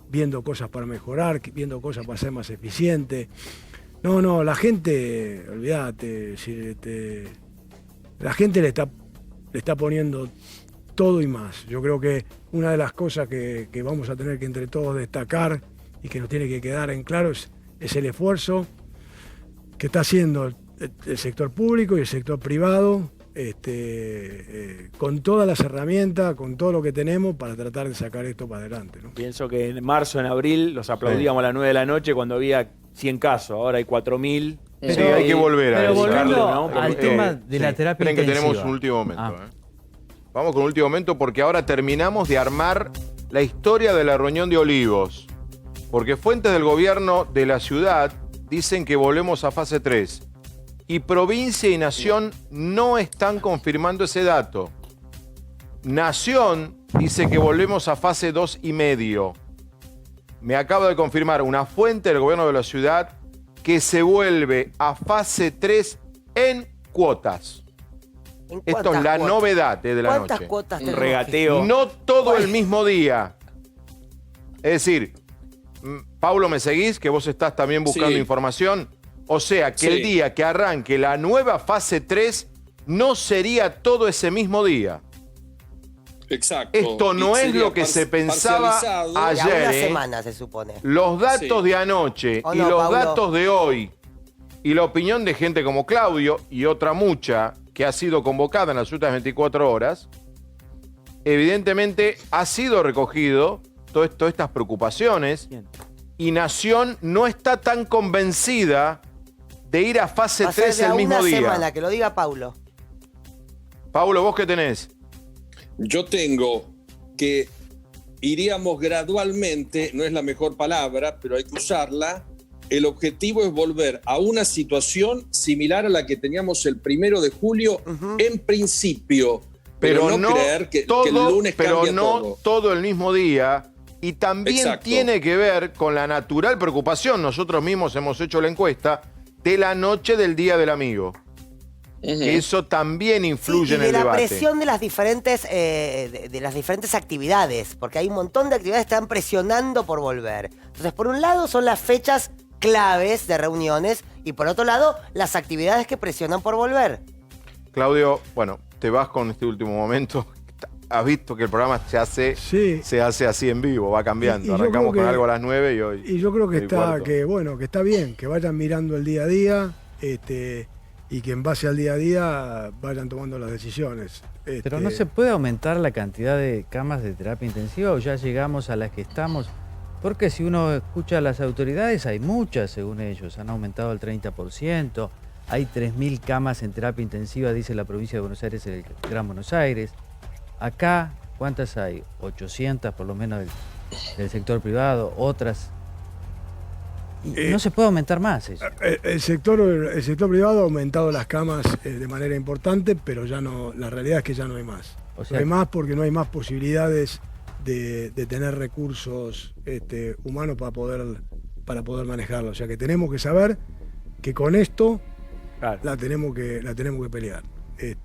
viendo cosas para mejorar, viendo cosas para ser más eficiente. No, la gente, olvídate, es decir, la gente le está poniendo todo y más. Yo creo que una de las cosas que vamos a tener que entre todos destacar y que nos tiene que quedar en claro es el esfuerzo que está haciendo el sector público y el sector privado, con todas las herramientas, con todo lo que tenemos para tratar de sacar esto para adelante, ¿no? Pienso que en marzo, en abril, los aplaudíamos a las 9 de la noche cuando había 100 casos, ahora hay 4.000. Sí, hay que volver a pero volviendo, ¿no? al tema de la terapia intensiva. Que tenemos un último momento. Vamos con un último momento porque ahora terminamos de armar la historia de la reunión de Olivos. Porque fuentes del gobierno de la ciudad dicen que volvemos a fase 3. Y provincia y nación no están confirmando ese dato. Nación dice que volvemos a fase 2,5. Me acaba de confirmar una fuente del gobierno de la ciudad que se vuelve a fase 3 en cuotas. Esto es la novedad de la noche. ¿Cuántas cuotas tenemos? Regateo. No todo el mismo día. Es decir, Paulo, ¿me seguís? Que vos estás también buscando información. O sea, que el día que arranque la nueva fase 3 no sería todo ese mismo día. Exacto. Esto no es lo que se pensaba ayer. Una semana, se supone. Los datos de anoche y los Paulo? datos de hoy y la opinión de gente como Claudio y otra mucha que ha sido convocada en las últimas 24 horas, evidentemente ha sido recogido todas estas preocupaciones. Bien. Y Nación no está tan convencida de ir a fase 3 el mismo día. Una semana, que lo diga Paulo. Paulo, ¿vos qué tenés? Yo tengo que iríamos gradualmente, no es la mejor palabra, pero hay que usarla. El objetivo es volver a una situación similar a la que teníamos el 1 de julio en principio, pero no creer que el lunes cambia todo. Todo el mismo día. Y también tiene que ver con la natural preocupación, nosotros mismos hemos hecho la encuesta, de la noche del Día del Amigo. que eso también influye Sí, en el de la debate. presión de las diferentes de las diferentes actividades, porque hay un montón de actividades que están presionando por volver. Entonces, por un lado son las fechas claves de reuniones y por otro lado las actividades que presionan por volver. Claudio, bueno, te vas con este último momento. Has visto que el programa se hace así en vivo, va cambiando. Y yo Arrancamos creo con que- algo a las 9 y hoy. Y yo creo que 9:15. que está bien, que vayan mirando el día a día, y que en base al día a día vayan tomando las decisiones. Pero no se puede aumentar la cantidad de camas de terapia intensiva o ya llegamos a las que estamos. Porque si uno escucha a las autoridades, hay muchas según ellos, han aumentado el 30%, hay 3.000 camas en terapia intensiva, dice la provincia de Buenos Aires, en el Gran Buenos Aires. Acá, ¿cuántas hay? 800 por lo menos del sector privado, otras. Y no se puede aumentar más eso. El sector privado ha aumentado las camas de manera importante, pero ya no, la realidad es que ya no hay más. O sea, no hay más porque no hay más posibilidades de tener recursos humanos para poder manejarlo. O sea que tenemos que saber que con esto la tenemos que pelear.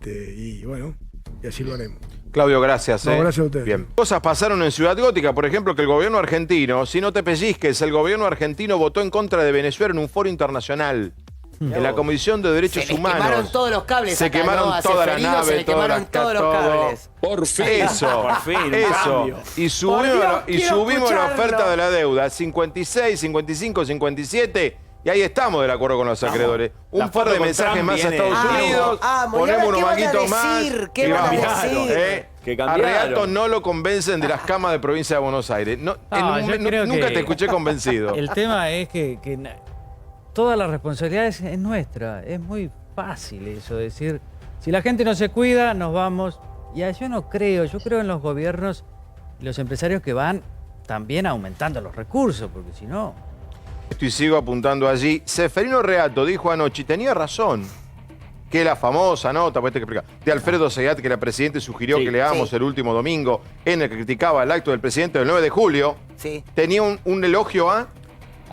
Y bueno, y así lo haremos. Claudio, gracias. No, gracias a ustedes. Bien. Cosas pasaron en Ciudad Gótica, por ejemplo, que el gobierno argentino, si no te pellizques, el gobierno argentino votó en contra de Venezuela en un foro internacional. En la Comisión de Derechos Se les Humanos. quemaron todos los cables Se acá, quemaron ¿no? A todas las Seferino se naves, le todas quemaron las todos los cables. Por fin. Eso, Por fin, un eso. cambio. Y subimos, quiero subimos la escucharlo. oferta de la deuda, 56, 55, 57, y ahí estamos del acuerdo con los acreedores. La Un par foto de con mensajes Trump más a viene. Estados Unidos, Amo. ¿Y ponemos ahora unos qué van a manguitos más. decir? ¿Qué y van a vamos. decir? Que A cambiaron. Reato no lo convencen de las camas de provincia de Buenos Aires. No, yo creo nunca que te escuché convencido. El tema es que toda la responsabilidad es nuestra. Es muy fácil eso, decir, si la gente no se cuida, nos vamos. Y yo no creo, yo creo en los gobiernos y los empresarios que van también aumentando los recursos, porque si no... Y sigo apuntando allí. Seferino Reato dijo anoche, y tenía razón, que la famosa nota, pues, de Alfredo Zayat, que la Presidente sugirió que leamos el último domingo, en el que criticaba el acto del presidente del 9 de julio, tenía un elogio a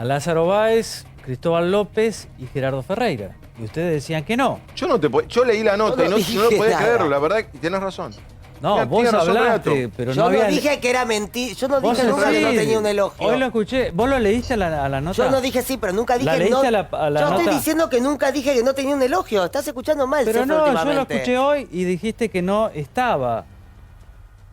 Lázaro Báez, Cristóbal López y Gerardo Ferreira. Y ustedes decían que no. Yo leí la nota y no lo podés nada. creerlo, la verdad, y tenés razón. No, vos hablaste, pero yo no había... dije que era mentira. Yo no Vos dije nunca que no sí. tenía un elogio. Hoy lo escuché. ¿Vos lo leíste a la nota? Yo no dije sí, pero nunca dije ¿La leíste no. a la yo nota? estoy diciendo que nunca dije que no tenía un elogio. Estás escuchando mal, Pero Sefer, no, yo lo últimamente. escuché hoy y dijiste que no estaba.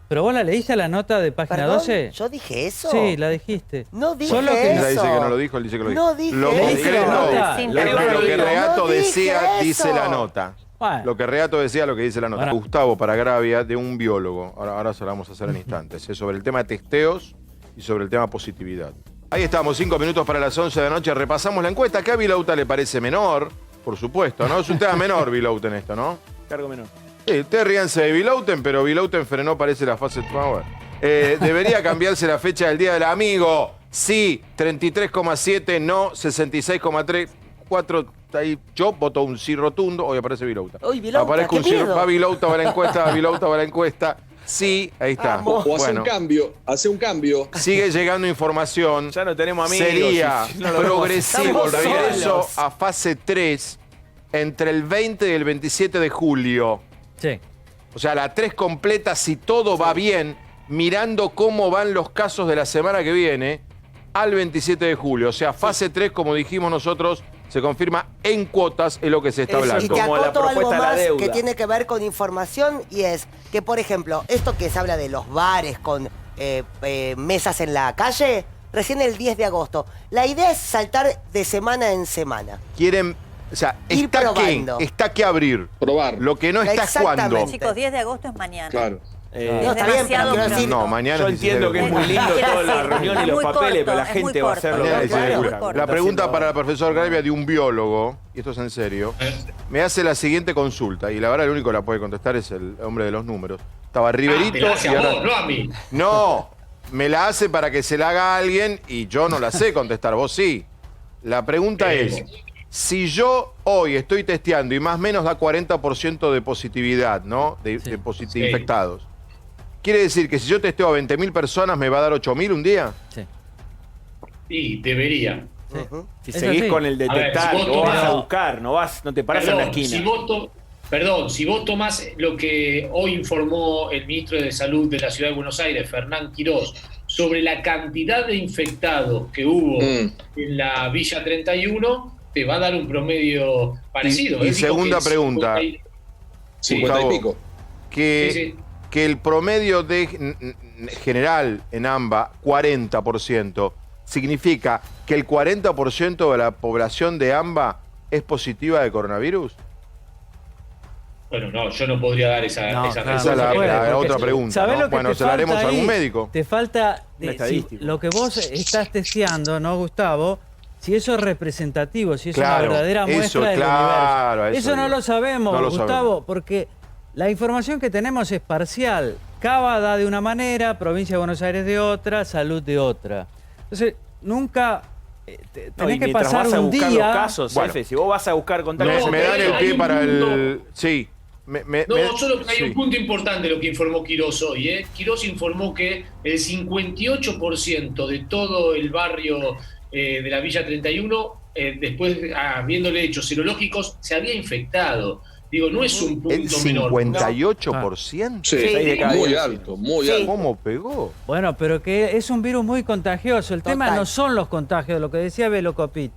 ¿Pero vos la leíste a la nota de página ¿Perdón? 12? ¿Yo dije eso? Sí, la dijiste. No dije Solo que eso. Ella dice que no lo dijo, él dice que lo dijo. No dije Lo eso. concreto, lo que Reato No dije decía, eso. dice la nota. Bueno. Lo que Reato decía, lo que dice la nota. Gustavo Paragravia, de un biólogo, ahora se lo vamos a hacer en instantes, sobre el tema de testeos y sobre el tema positividad. Ahí estamos, 5 minutos para las 11 de la noche, repasamos la encuesta. ¿Qué a Vilauta le parece menor? Por supuesto, ¿no? Es un tema menor Vilauten esto, ¿no? Cargo menor. Sí, ustedes ríanse de Vilauten, pero Vilauten frenó, parece la fase... Bueno, debería cambiarse la fecha del Día del Amigo. Sí, 33,7, no, 66,3, 4... Ahí, yo voto un sí rotundo, hoy aparece Vilauta. Hoy Vilauta, Aparezco qué un sí, miedo. va Vilauta, va la encuesta, va Vilauta, va la encuesta. Sí, ahí está. O hace Bueno, un cambio, hace un cambio. sigue llegando información. Ya no tenemos amigos. Sería si no lo vemos. progresivo el Estamos regreso solos. a fase 3 entre el 20 y el 27 de julio. Sí. O sea, la 3 completa, si todo va bien, mirando cómo van los casos de la semana que viene, al 27 de julio. O sea, fase 3, como dijimos nosotros, se confirma en cuotas, es lo que se está Y hablando. te Como la acoto algo propuesta de la más deuda. que tiene que ver con información y es que, por ejemplo, esto que se habla de los bares con mesas en la calle, recién el 10 de agosto. La idea es saltar de semana en semana. Quieren, o sea, Ir probando. está que abrir. Probar. Lo que no está es cuándo. Exactamente. Chicos, 10 de agosto es mañana. Claro. No, está bien, pero quiero decir, No, mañana Yo es 16 de entiendo que es julio. muy lindo Quiero toda la decir, reunión y es los muy papeles, corto, pero la es muy gente va a hacer lo corto. Mañana que es 16 de Claro, julio. muy corto. La pregunta para el profesor Gravia de un biólogo, y esto es en serio, me hace la siguiente consulta, y la verdad el único que la puede contestar es el hombre de los números. Estaba Riverito te la hace y a ahora... vos, no a mí. No, me la hace para que se la haga a alguien y yo no la sé contestar, vos sí. La pregunta es, si yo hoy estoy testeando y más o menos da 40% de positividad, ¿no? De infectados. ¿Quiere decir que si yo testeo a 20.000 personas me va a dar 8.000 un día? Sí. Y debería. Si Es seguís así. con el detectar, A ver, si vos vas a voto- buscar, no te parás en la Perdón, esquina. Perdón, si vos tomás lo que hoy informó el ministro de Salud de la Ciudad de Buenos Aires, Fernán Quirós, sobre la cantidad de infectados que hubo en la Villa 31, te va a dar un promedio parecido. Y segunda pregunta. 50 y pico. Que el promedio general en AMBA, 40%, ¿significa que el 40% de la población de AMBA es positiva de coronavirus? Bueno, no, yo no podría dar esa respuesta. Esa es la otra pregunta, ¿no? Bueno, se la haremos a algún médico. Te falta lo que vos estás testeando, ¿no, Gustavo? Si eso es representativo, si es una verdadera muestra del universo. Eso no lo sabemos, Gustavo, porque la información que tenemos es parcial. Cava da de una manera, Provincia de Buenos Aires de otra, Salud de otra. Entonces, nunca tenés que pasar un día... Los casos, F, si vos vas a buscar contactos... Me dan el pie para el... Sí. Solo que hay un punto importante de lo que informó Quirós hoy. Quirós informó que el 58% de todo el barrio de la Villa 31, después, habiéndole hechos serológicos, se había infectado. Digo, no es un punto menor. ¿El 58%? Sí, muy alto, muy alto. ¿Cómo pegó? Bueno, pero que es un virus muy contagioso. El tema no son los contagios, lo que decía Velocopit.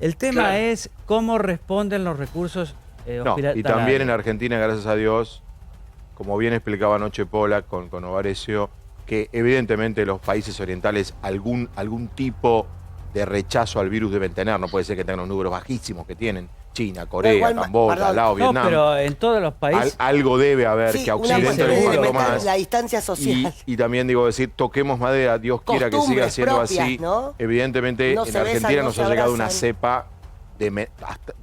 El tema es cómo responden los recursos hospitalarios. Y también en Argentina, gracias a Dios, como bien explicaba anoche Pola con Novarecio, que evidentemente los países orientales algún tipo de rechazo al virus deben tener. No puede ser que tengan los números bajísimos que tienen. China, Corea, Camboya, Laos, Vietnam. No, pero en todos los países... algo debe haber, que a Occidente le importa más. La distancia social. Y también digo, toquemos madera, Dios quiera que siga siendo así. ¿No? Evidentemente, en Argentina nos ha llegado una cepa de...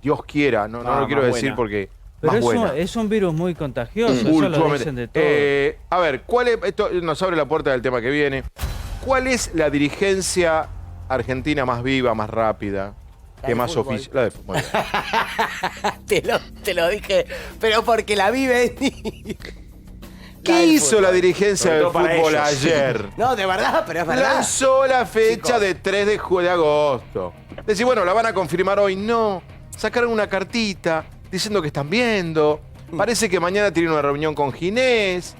Dios quiera, no lo quiero decir porque... Pero es un virus muy contagioso, eso lo dicen de todo. A ver, esto nos abre la puerta del tema que viene. ¿Cuál es la dirigencia argentina más viva, más rápida? Que más oficial. La de fútbol. te lo dije, pero porque la vive. ¿Qué hizo la dirigencia del fútbol ayer? No, de verdad, pero es verdad. Lanzó la fecha de 3 de agosto. Decís, bueno, ¿la van a confirmar hoy? No. Sacaron una cartita diciendo que están viendo. Parece que mañana tienen una reunión con Ginés.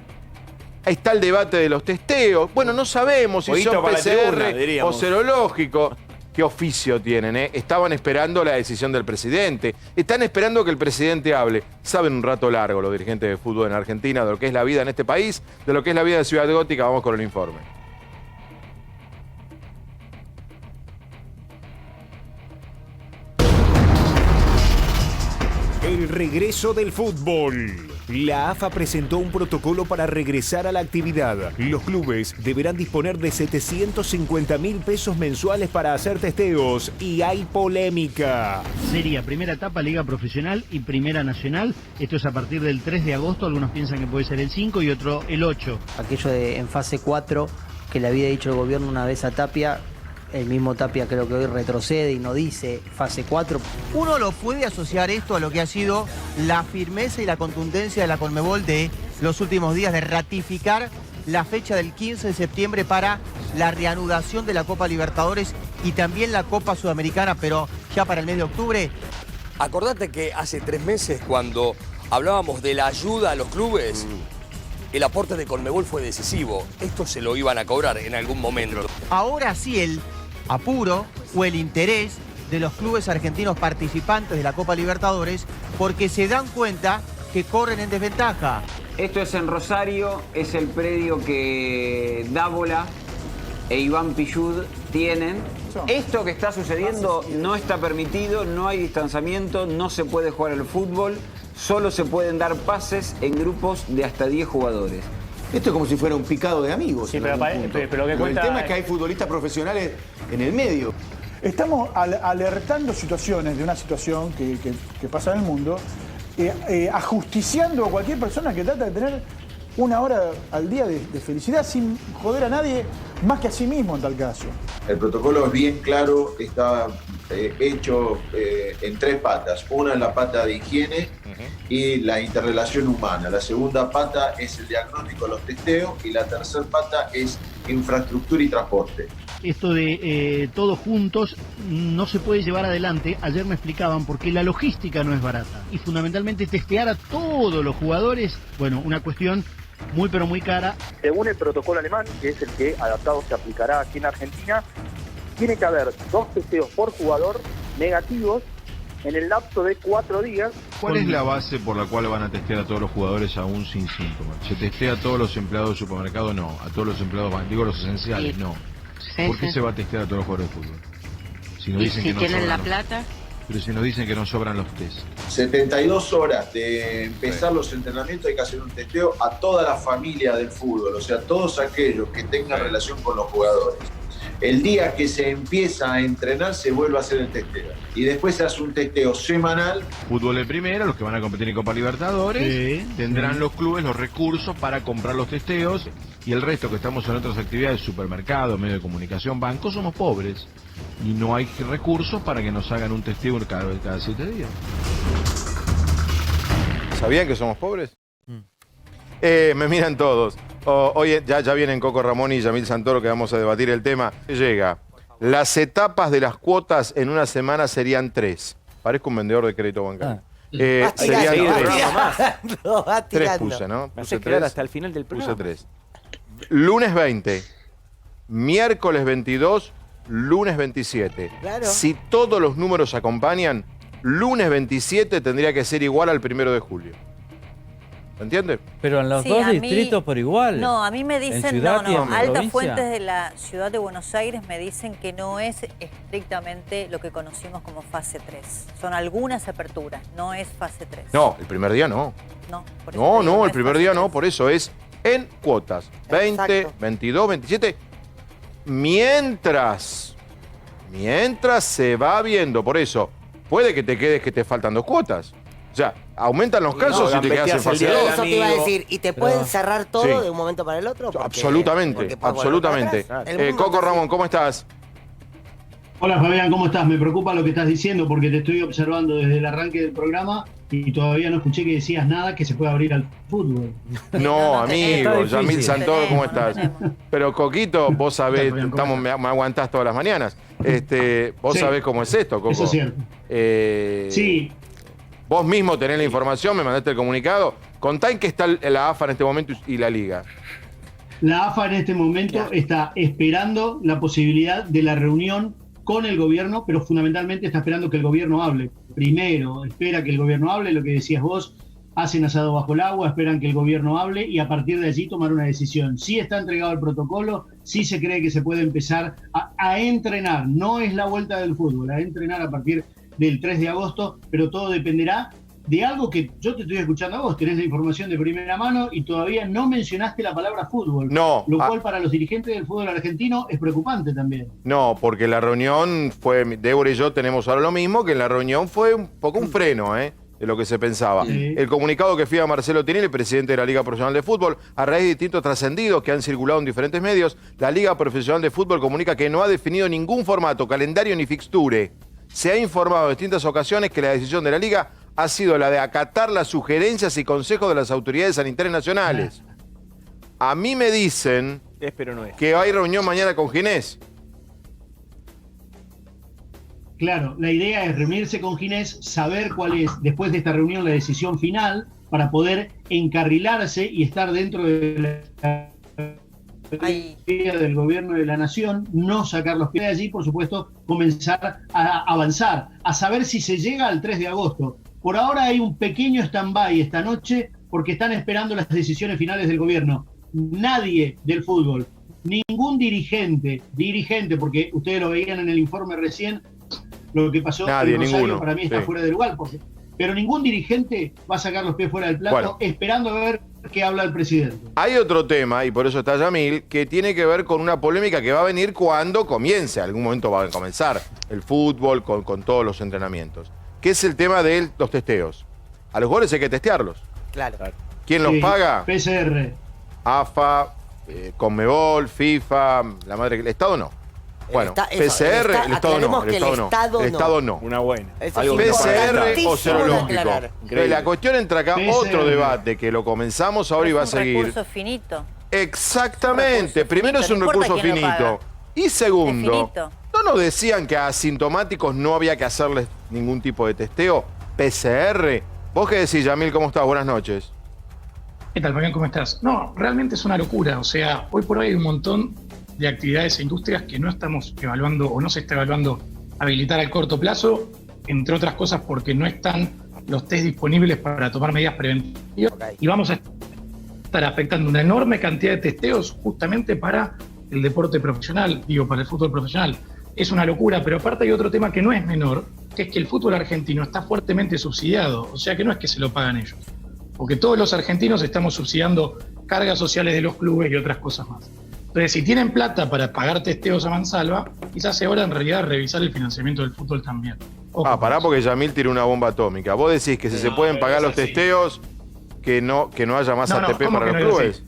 Ahí está el debate de los testeos. Bueno, no sabemos si son PCR o serológico. ¿Qué oficio tienen? Estaban esperando la decisión del presidente. Están esperando que el presidente hable. Saben un rato largo los dirigentes de fútbol en Argentina de lo que es la vida en este país, de lo que es la vida de Ciudad Gótica. Vamos con el informe. El regreso del fútbol. La AFA presentó un protocolo para regresar a la actividad. Los clubes deberán disponer de 750.000 pesos mensuales para hacer testeos y hay polémica. Sería primera etapa Liga Profesional y Primera Nacional. Esto es a partir del 3 de agosto. Algunos piensan que puede ser el 5 y otro el 8. Aquello de en fase 4 que le había dicho el gobierno una vez a Tapia. El mismo Tapia creo que hoy retrocede y no dice fase 4. Uno lo puede asociar esto a lo que ha sido la firmeza y la contundencia de la Conmebol de los últimos días de ratificar la fecha del 15 de septiembre para la reanudación de la Copa Libertadores y también la Copa Sudamericana, pero ya para el mes de octubre. Acordate que hace 3 meses cuando hablábamos de la ayuda a los clubes, el aporte de Conmebol fue decisivo. Esto se lo iban a cobrar en algún momento. Ahora sí el apuro o el interés de los clubes argentinos participantes de la Copa Libertadores porque se dan cuenta que corren en desventaja. Esto es en Rosario, es el predio que Dávola e Iván Pillud tienen. Esto que está sucediendo no está permitido, no hay distanciamiento, no se puede jugar al fútbol, solo se pueden dar pases en grupos de hasta 10 jugadores. Esto es como si fuera un picado de amigos. Sí, pero que el tema es que hay futbolistas profesionales en el medio. Estamos alertando situaciones de una situación que pasa en el mundo, ajusticiando a cualquier persona que trata de tener una hora al día de felicidad sin joder a nadie más que a sí mismo en tal caso. El protocolo es bien claro, está hecho en 3 patas. Una es la pata de higiene y la interrelación humana. La segunda pata es el diagnóstico de los testeos y la tercera pata es infraestructura y transporte. esto de todos juntos no se puede llevar adelante. Ayer me explicaban porque la logística no es barata y fundamentalmente testear a todos los jugadores, bueno, una cuestión muy pero muy cara. Según el protocolo alemán, que es el que adaptado se aplicará aquí en Argentina, tiene que haber 2 testeos por jugador negativos en el lapso de 4 días. ¿Cuál es la base por la cual van a testear a todos los jugadores aún sin síntomas? ¿Se testea a todos los empleados de supermercado? No. ¿A todos los empleados, digo los esenciales? No. ¿Por qué se va a testear a todos los jugadores de fútbol? Si nos dicen que no tienen la plata. Pero si nos dicen que no sobran los test. 72 horas de empezar los entrenamientos hay que hacer un testeo a toda la familia del fútbol, o sea, todos aquellos que tengan relación con los jugadores. El día que se empieza a entrenar se vuelve a hacer el testeo. Y después se hace un testeo semanal. Fútbol de primera, los que van a competir en Copa Libertadores, tendrán los clubes los recursos para comprar los testeos, y el resto que estamos en otras actividades, supermercado, medio de comunicación, bancos, somos pobres. Y no hay recursos para que nos hagan un testeo cada 7 días. ¿Sabían que somos pobres? Me miran todos. Oye, ya vienen Coco Ramón y Yamil Santoro, que vamos a debatir el tema. Llega. Las etapas de las cuotas en una semana serían 3. Parezco un vendedor de crédito bancario. Serían 3. 3 puse, ¿no? Me hace quedar hasta el final del programa. Puse 3. Lunes 20, miércoles 22, lunes 27. Claro. Si todos los números acompañan, lunes 27 tendría que ser igual al 1 de julio. ¿Se entiende? Pero en los dos distritos por igual. No, a mí me dicen, altas fuentes de la ciudad de Buenos Aires me dicen que no es estrictamente lo que conocimos como fase 3. Son algunas aperturas, no es fase 3. No, el primer día no. No, por eso no, el primer día no, por eso es en cuotas. 20, Exacto. 22, 27. Mientras se va viendo, por eso, puede que te quedes que te faltan 2 cuotas. O sea, aumentan los casos y te quedas en fase 2. Eso te iba a decir. ¿Y te pueden cerrar todo de un momento para el otro? Absolutamente, absolutamente. Coco Ramón, ¿cómo estás? Hola Fabián, ¿cómo estás? Me preocupa lo que estás diciendo porque te estoy observando desde el arranque del programa y todavía no escuché que decías nada que se pueda abrir al fútbol. No, amigo, Yamil Santoro, ¿cómo estás? Pero Coquito, vos sabés, me aguantás todas las mañanas. Vos sabés cómo es esto, Coco. Eso es cierto. Sí. Vos mismo tenés la información, me mandaste el comunicado. Contá en qué está la AFA en este momento y la Liga. La AFA en este momento está esperando la posibilidad de la reunión con el gobierno, pero fundamentalmente está esperando que el gobierno hable. Primero, espera que el gobierno hable, lo que decías vos, hacen asado bajo el agua, esperan que el gobierno hable y a partir de allí tomar una decisión. Sí está entregado el protocolo, sí se cree que se puede empezar a entrenar, no es la vuelta del fútbol, a entrenar a partir del 3 de agosto, pero todo dependerá de algo que yo te estoy escuchando a vos, tenés la información de primera mano y todavía no mencionaste la palabra fútbol. No. Lo cual para los dirigentes del fútbol argentino es preocupante también. No, porque la reunión fue, Débora y yo tenemos ahora lo mismo, que en la reunión fue un poco un freno, de lo que se pensaba. Sí. El comunicado que firma Marcelo Tinelli, presidente de la Liga Profesional de Fútbol, a raíz de distintos trascendidos que han circulado en diferentes medios, la Liga Profesional de Fútbol comunica que no ha definido ningún formato, calendario ni fixture. Se ha informado en distintas ocasiones que la decisión de la Liga ha sido la de acatar las sugerencias y consejos de las autoridades sanitarias nacionales. A mí me dicen que hay reunión mañana con Ginés. Claro, la idea es reunirse con Ginés, saber cuál es, después de esta reunión, la decisión final para poder encarrilarse y estar dentro de la del gobierno de la nación, no sacar los pies de allí, por supuesto, comenzar a avanzar, a saber si se llega al 3 de agosto. Por ahora hay un pequeño stand-by esta noche porque están esperando las decisiones finales del gobierno. Nadie del fútbol, ningún dirigente, porque ustedes lo veían en el informe recién, lo que pasó en Rosario para mí está fuera de lugar, pero ningún dirigente va a sacar los pies fuera del plato esperando a ver qué habla el presidente. Hay otro tema, y por eso está Yamil, que tiene que ver con una polémica que va a venir cuando comience, algún momento va a comenzar el fútbol con todos los entrenamientos, que es el tema de los testeos. A los goles hay que testearlos. Claro. ¿Quién los paga? PCR. AFA, Conmebol, FIFA, la madre, el Estado no. Bueno, PCR, el Estado no. El Estado no. Una buena. PCR o serológico. La cuestión entra acá otro debate que lo comenzamos ahora y va a seguir. Es un recurso finito. Exactamente. Primero es un recurso finito. Y segundo, Definito. ¿no nos decían que a asintomáticos no había que hacerles ningún tipo de testeo? PCR. ¿Vos qué decís, Yamil? ¿Cómo estás? Buenas noches. ¿Qué tal, Fabián? ¿Cómo estás? No, realmente es una locura. O sea, hoy por hoy hay un montón de actividades e industrias que no estamos evaluando o no se está evaluando habilitar al corto plazo, entre otras cosas porque no están los test disponibles para tomar medidas preventivas y vamos a estar afectando una enorme cantidad de testeos justamente para el deporte profesional, para el fútbol profesional. Es una locura, pero aparte hay otro tema que no es menor, que es que el fútbol argentino está fuertemente subsidiado, o sea que no es que se lo pagan ellos, porque todos los argentinos estamos subsidiando cargas sociales de los clubes y otras cosas más. Entonces, si tienen plata para pagar testeos a mansalva, quizás sea hora en realidad revisar el financiamiento del fútbol también. Pará porque Yamil tiró una bomba atómica. Vos decís que si se pueden pagar los testeos, que no haya más ATP para los clubes.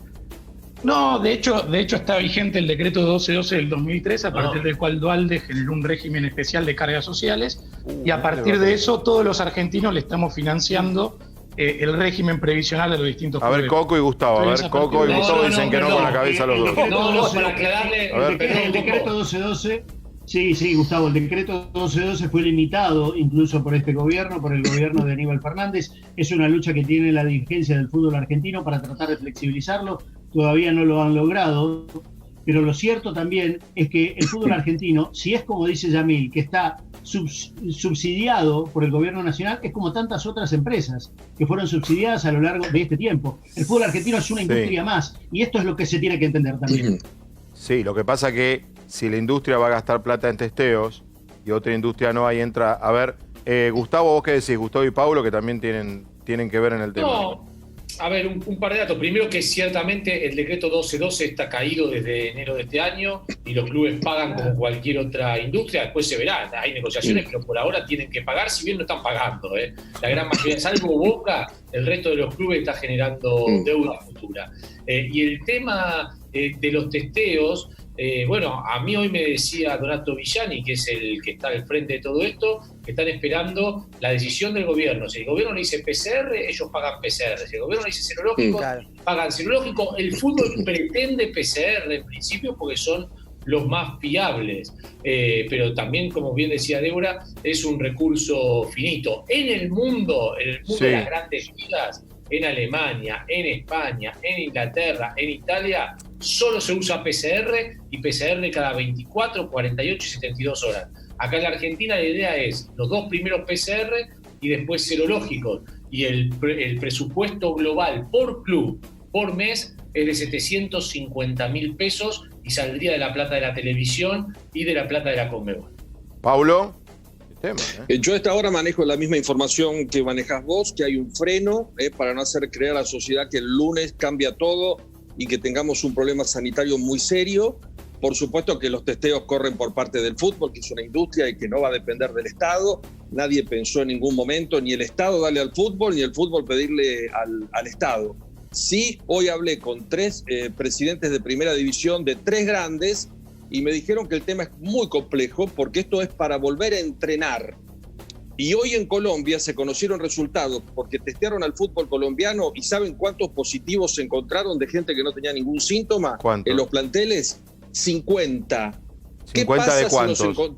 No, de hecho está vigente el decreto 1212 del 2003, a partir del cual Dualde generó un régimen especial de cargas sociales, y a partir de eso todos los argentinos le estamos financiando el régimen previsional de los distintos clubes. A ver, Coco y Gustavo. Coco y Gustavo dicen que no con la cabeza los dos. Para aclararle, el decreto 1212, sí, Gustavo, el decreto 1212 fue limitado incluso por este gobierno, por el gobierno de Aníbal Fernández. Es una lucha que tiene la dirigencia del fútbol argentino para tratar de flexibilizarlo. Todavía no lo han logrado, pero lo cierto también es que el fútbol argentino, si es como dice Yamil, que está subsidiado por el gobierno nacional, es como tantas otras empresas que fueron subsidiadas a lo largo de este tiempo. El fútbol argentino es una industria más, y esto es lo que se tiene que entender también. Sí, lo que pasa que si la industria va a gastar plata en testeos y otra industria no, ahí entra. A ver, Gustavo, ¿vos qué decís? Gustavo y Paulo, que también tienen que ver en el tema. No, a ver, un par de datos. Primero que ciertamente el decreto 1212 está caído desde enero de este año y los clubes pagan como cualquier otra industria. Después se verá, hay negociaciones, pero por ahora tienen que pagar, si bien no están pagando. La gran mayoría, salvo Boca, el resto de los clubes está generando deuda futura. Y el tema de los testeos, bueno, a mí hoy me decía Donato Villani, que es el que está al frente de todo esto, que están esperando la decisión del gobierno. Si el gobierno le dice PCR, ellos pagan PCR. Si el gobierno le dice serológico, pagan serológico. El fútbol pretende PCR en principio porque son los más fiables. Pero también, como bien decía Débora, es un recurso finito. En el mundo de las grandes ligas, en Alemania, en España, en Inglaterra, en Italia, solo se usa PCR y PCR cada 24, 48 y 72 horas. Acá en la Argentina la idea es los dos primeros PCR y después serológicos. Y el presupuesto global por club, por mes, es de 750.000 pesos y saldría de la plata de la televisión y de la plata de la Conmebol. Paulo. Yo a esta hora manejo la misma información que manejas vos, que hay un freno para no hacer creer a la sociedad que el lunes cambia todo y que tengamos un problema sanitario muy serio. Por supuesto que los testeos corren por parte del fútbol, que es una industria y que no va a depender del Estado. Nadie pensó en ningún momento ni el Estado darle al fútbol, ni el fútbol pedirle al Estado. Sí, hoy hablé con 3 presidentes de primera división de 3 grandes y me dijeron que el tema es muy complejo porque esto es para volver a entrenar. Y hoy en Colombia se conocieron resultados porque testearon al fútbol colombiano y ¿saben cuántos positivos se encontraron de gente que no tenía ningún síntoma? ¿Cuántos? En los planteles, 50. ¿50 pasa de cuántos?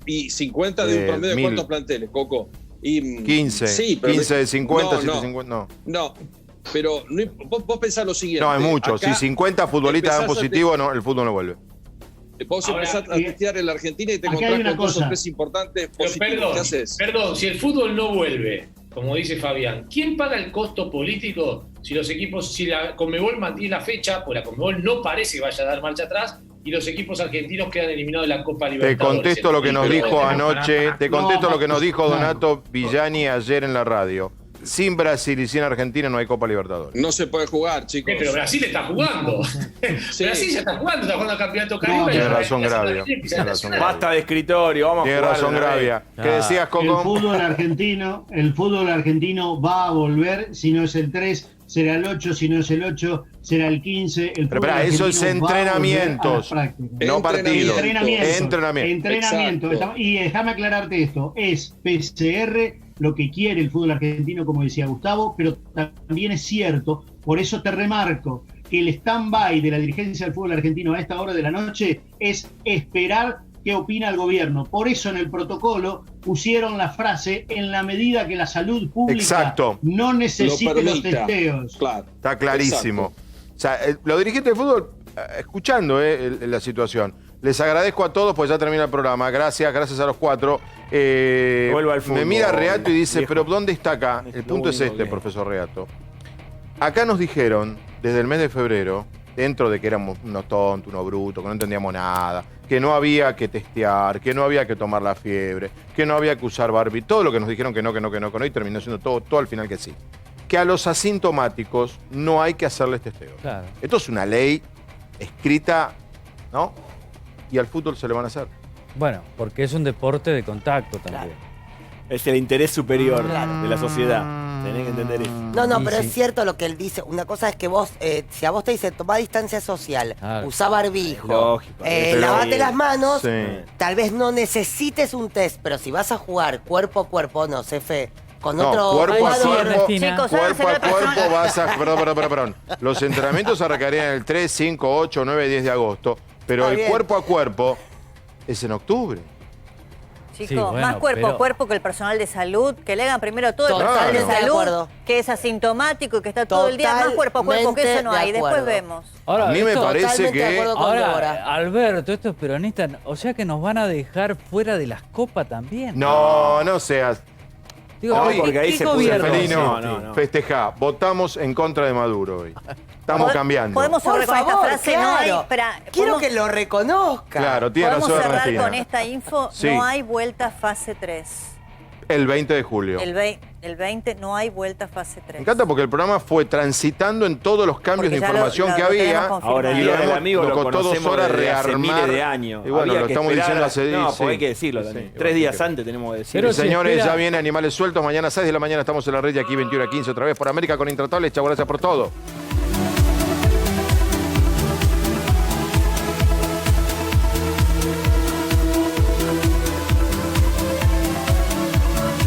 Y 50 de un promedio de cuántos planteles, Coco. Y, 15. Sí, pero 15 de 50, no, 750, no. Pero vos pensás lo siguiente. No, es mucho. Acá si 50 futbolistas dan positivo, no, el fútbol no vuelve. Vos empezás a testear en la Argentina y te encontrás con 2 o 3 importantes positivos. ¿Qué haces? Perdón, si el fútbol no vuelve, como dice Fabián, ¿quién paga el costo político si los equipos, si la Conmebol mantiene la fecha? Pues la Conmebol no parece que vaya a dar marcha atrás y los equipos argentinos quedan eliminados de la Copa Libertadores. Te contesto lo que nos dijo anoche, te contesto lo que nos dijo Donato Villani ayer en la radio. Sin Brasil y sin Argentina no hay Copa Libertadores. No se puede jugar, chicos. Pero Brasil está jugando. Sí. Brasil ya está jugando al Campeonato Caribe. Tiene razón Gravia. Basta de escritorio, vamos a jugar. Tiene razón Gravia. ¿Qué decías, Coco? El fútbol argentino va a volver, si no es el 3, será el 8, si no es el 8, será el 15. Pero espera, eso es entrenamientos, no partidos. Entrenamiento. Y déjame aclararte esto, es PCR lo que quiere el fútbol argentino, como decía Gustavo, pero también es cierto, por eso te remarco, que el stand-by de la dirigencia del fútbol argentino a esta hora de la noche es esperar qué opina el gobierno. Por eso en el protocolo pusieron la frase en la medida que la salud pública no necesite los testeos. Claro. Está clarísimo. O sea, los dirigentes del fútbol, escuchando la situación, les agradezco a todos, pues ya termina el programa. Gracias a los cuatro. Vuelvo al fútbol, me mira Reato y dice, viejo. pero ¿dónde está acá? El punto es este, profesor Reato. Acá nos dijeron, desde el mes de febrero, dentro de que éramos unos tontos, unos brutos, que no entendíamos nada, que no había que testear, que no había que tomar la fiebre, que no había que usar Barbie, todo lo que nos dijeron que no, y terminó siendo todo al final que sí. Que a los asintomáticos no hay que hacerles testeo. Claro. Esto es una ley escrita, ¿no? Y al fútbol se le van a hacer. Bueno, porque es un deporte de contacto también. Es el interés superior de la sociedad. Tenés que entender eso. No, pero es cierto lo que él dice. Una cosa es que vos, si a vos te dice tomá distancia social, usá barbijo, Lógico, lavate las manos, Sí. tal vez no necesites un test, pero si vas a jugar cuerpo a cuerpo, no, Cefe, con No, otro cuerpo a jugador, cuerpo, Chicos, cuerpo a háganse la cuerpo vas a... Perdón. Los entrenamientos arrancarían el 3, 5, 8, 9, 10 de agosto, pero Está el bien. cuerpo a cuerpo es en octubre. Chicos, Sí, bueno, más cuerpo a pero- cuerpo que el personal de salud, que le hagan primero todo el personal Totalmente de de salud, acuerdo. que es asintomático y que está todo el día, más cuerpo a cuerpo que eso no hay, Totalmente de después acuerdo. vemos. Ahora, A mí me esto- parece Totalmente de que... acuerdo con Débora. Ahora, Alberto, estos peronistas, o sea que nos van a dejar fuera de las copas también. No seas... Digo, No, ¿qué- porque ahí qué se puso gobierno? Felino, No. festejá. Votamos en contra de Maduro hoy. Estamos cambiando. Podemos cerrar Por con esta favor, frase, claro. no hay... Espera, Quiero podemos- que lo reconozca. Claro, tiene Podemos razón cerrar Ernestina. con esta info, Sí. no hay vuelta a fase 3. El 20 de julio. El 20 no hay vuelta a fase 3. Me encanta porque el programa fue transitando en todos los cambios Porque de ya información lo que tenemos había. confirmado. Ahora, el Y día lo del hemos- amigo lo costó 2 conocemos horas desde hace rearmar. miles de años. Y bueno, Había lo que estamos esperar diciendo hace No, sí. porque hay que decirlo, Dani. Sí, 3 días bueno, antes tenemos que Pero decirlo. si Señores, espera- ya viene Animales Sueltos. Mañana 6 de la mañana estamos en la red y aquí 21 a 15 otra vez por América con Intratables. Chau, gracias por todo.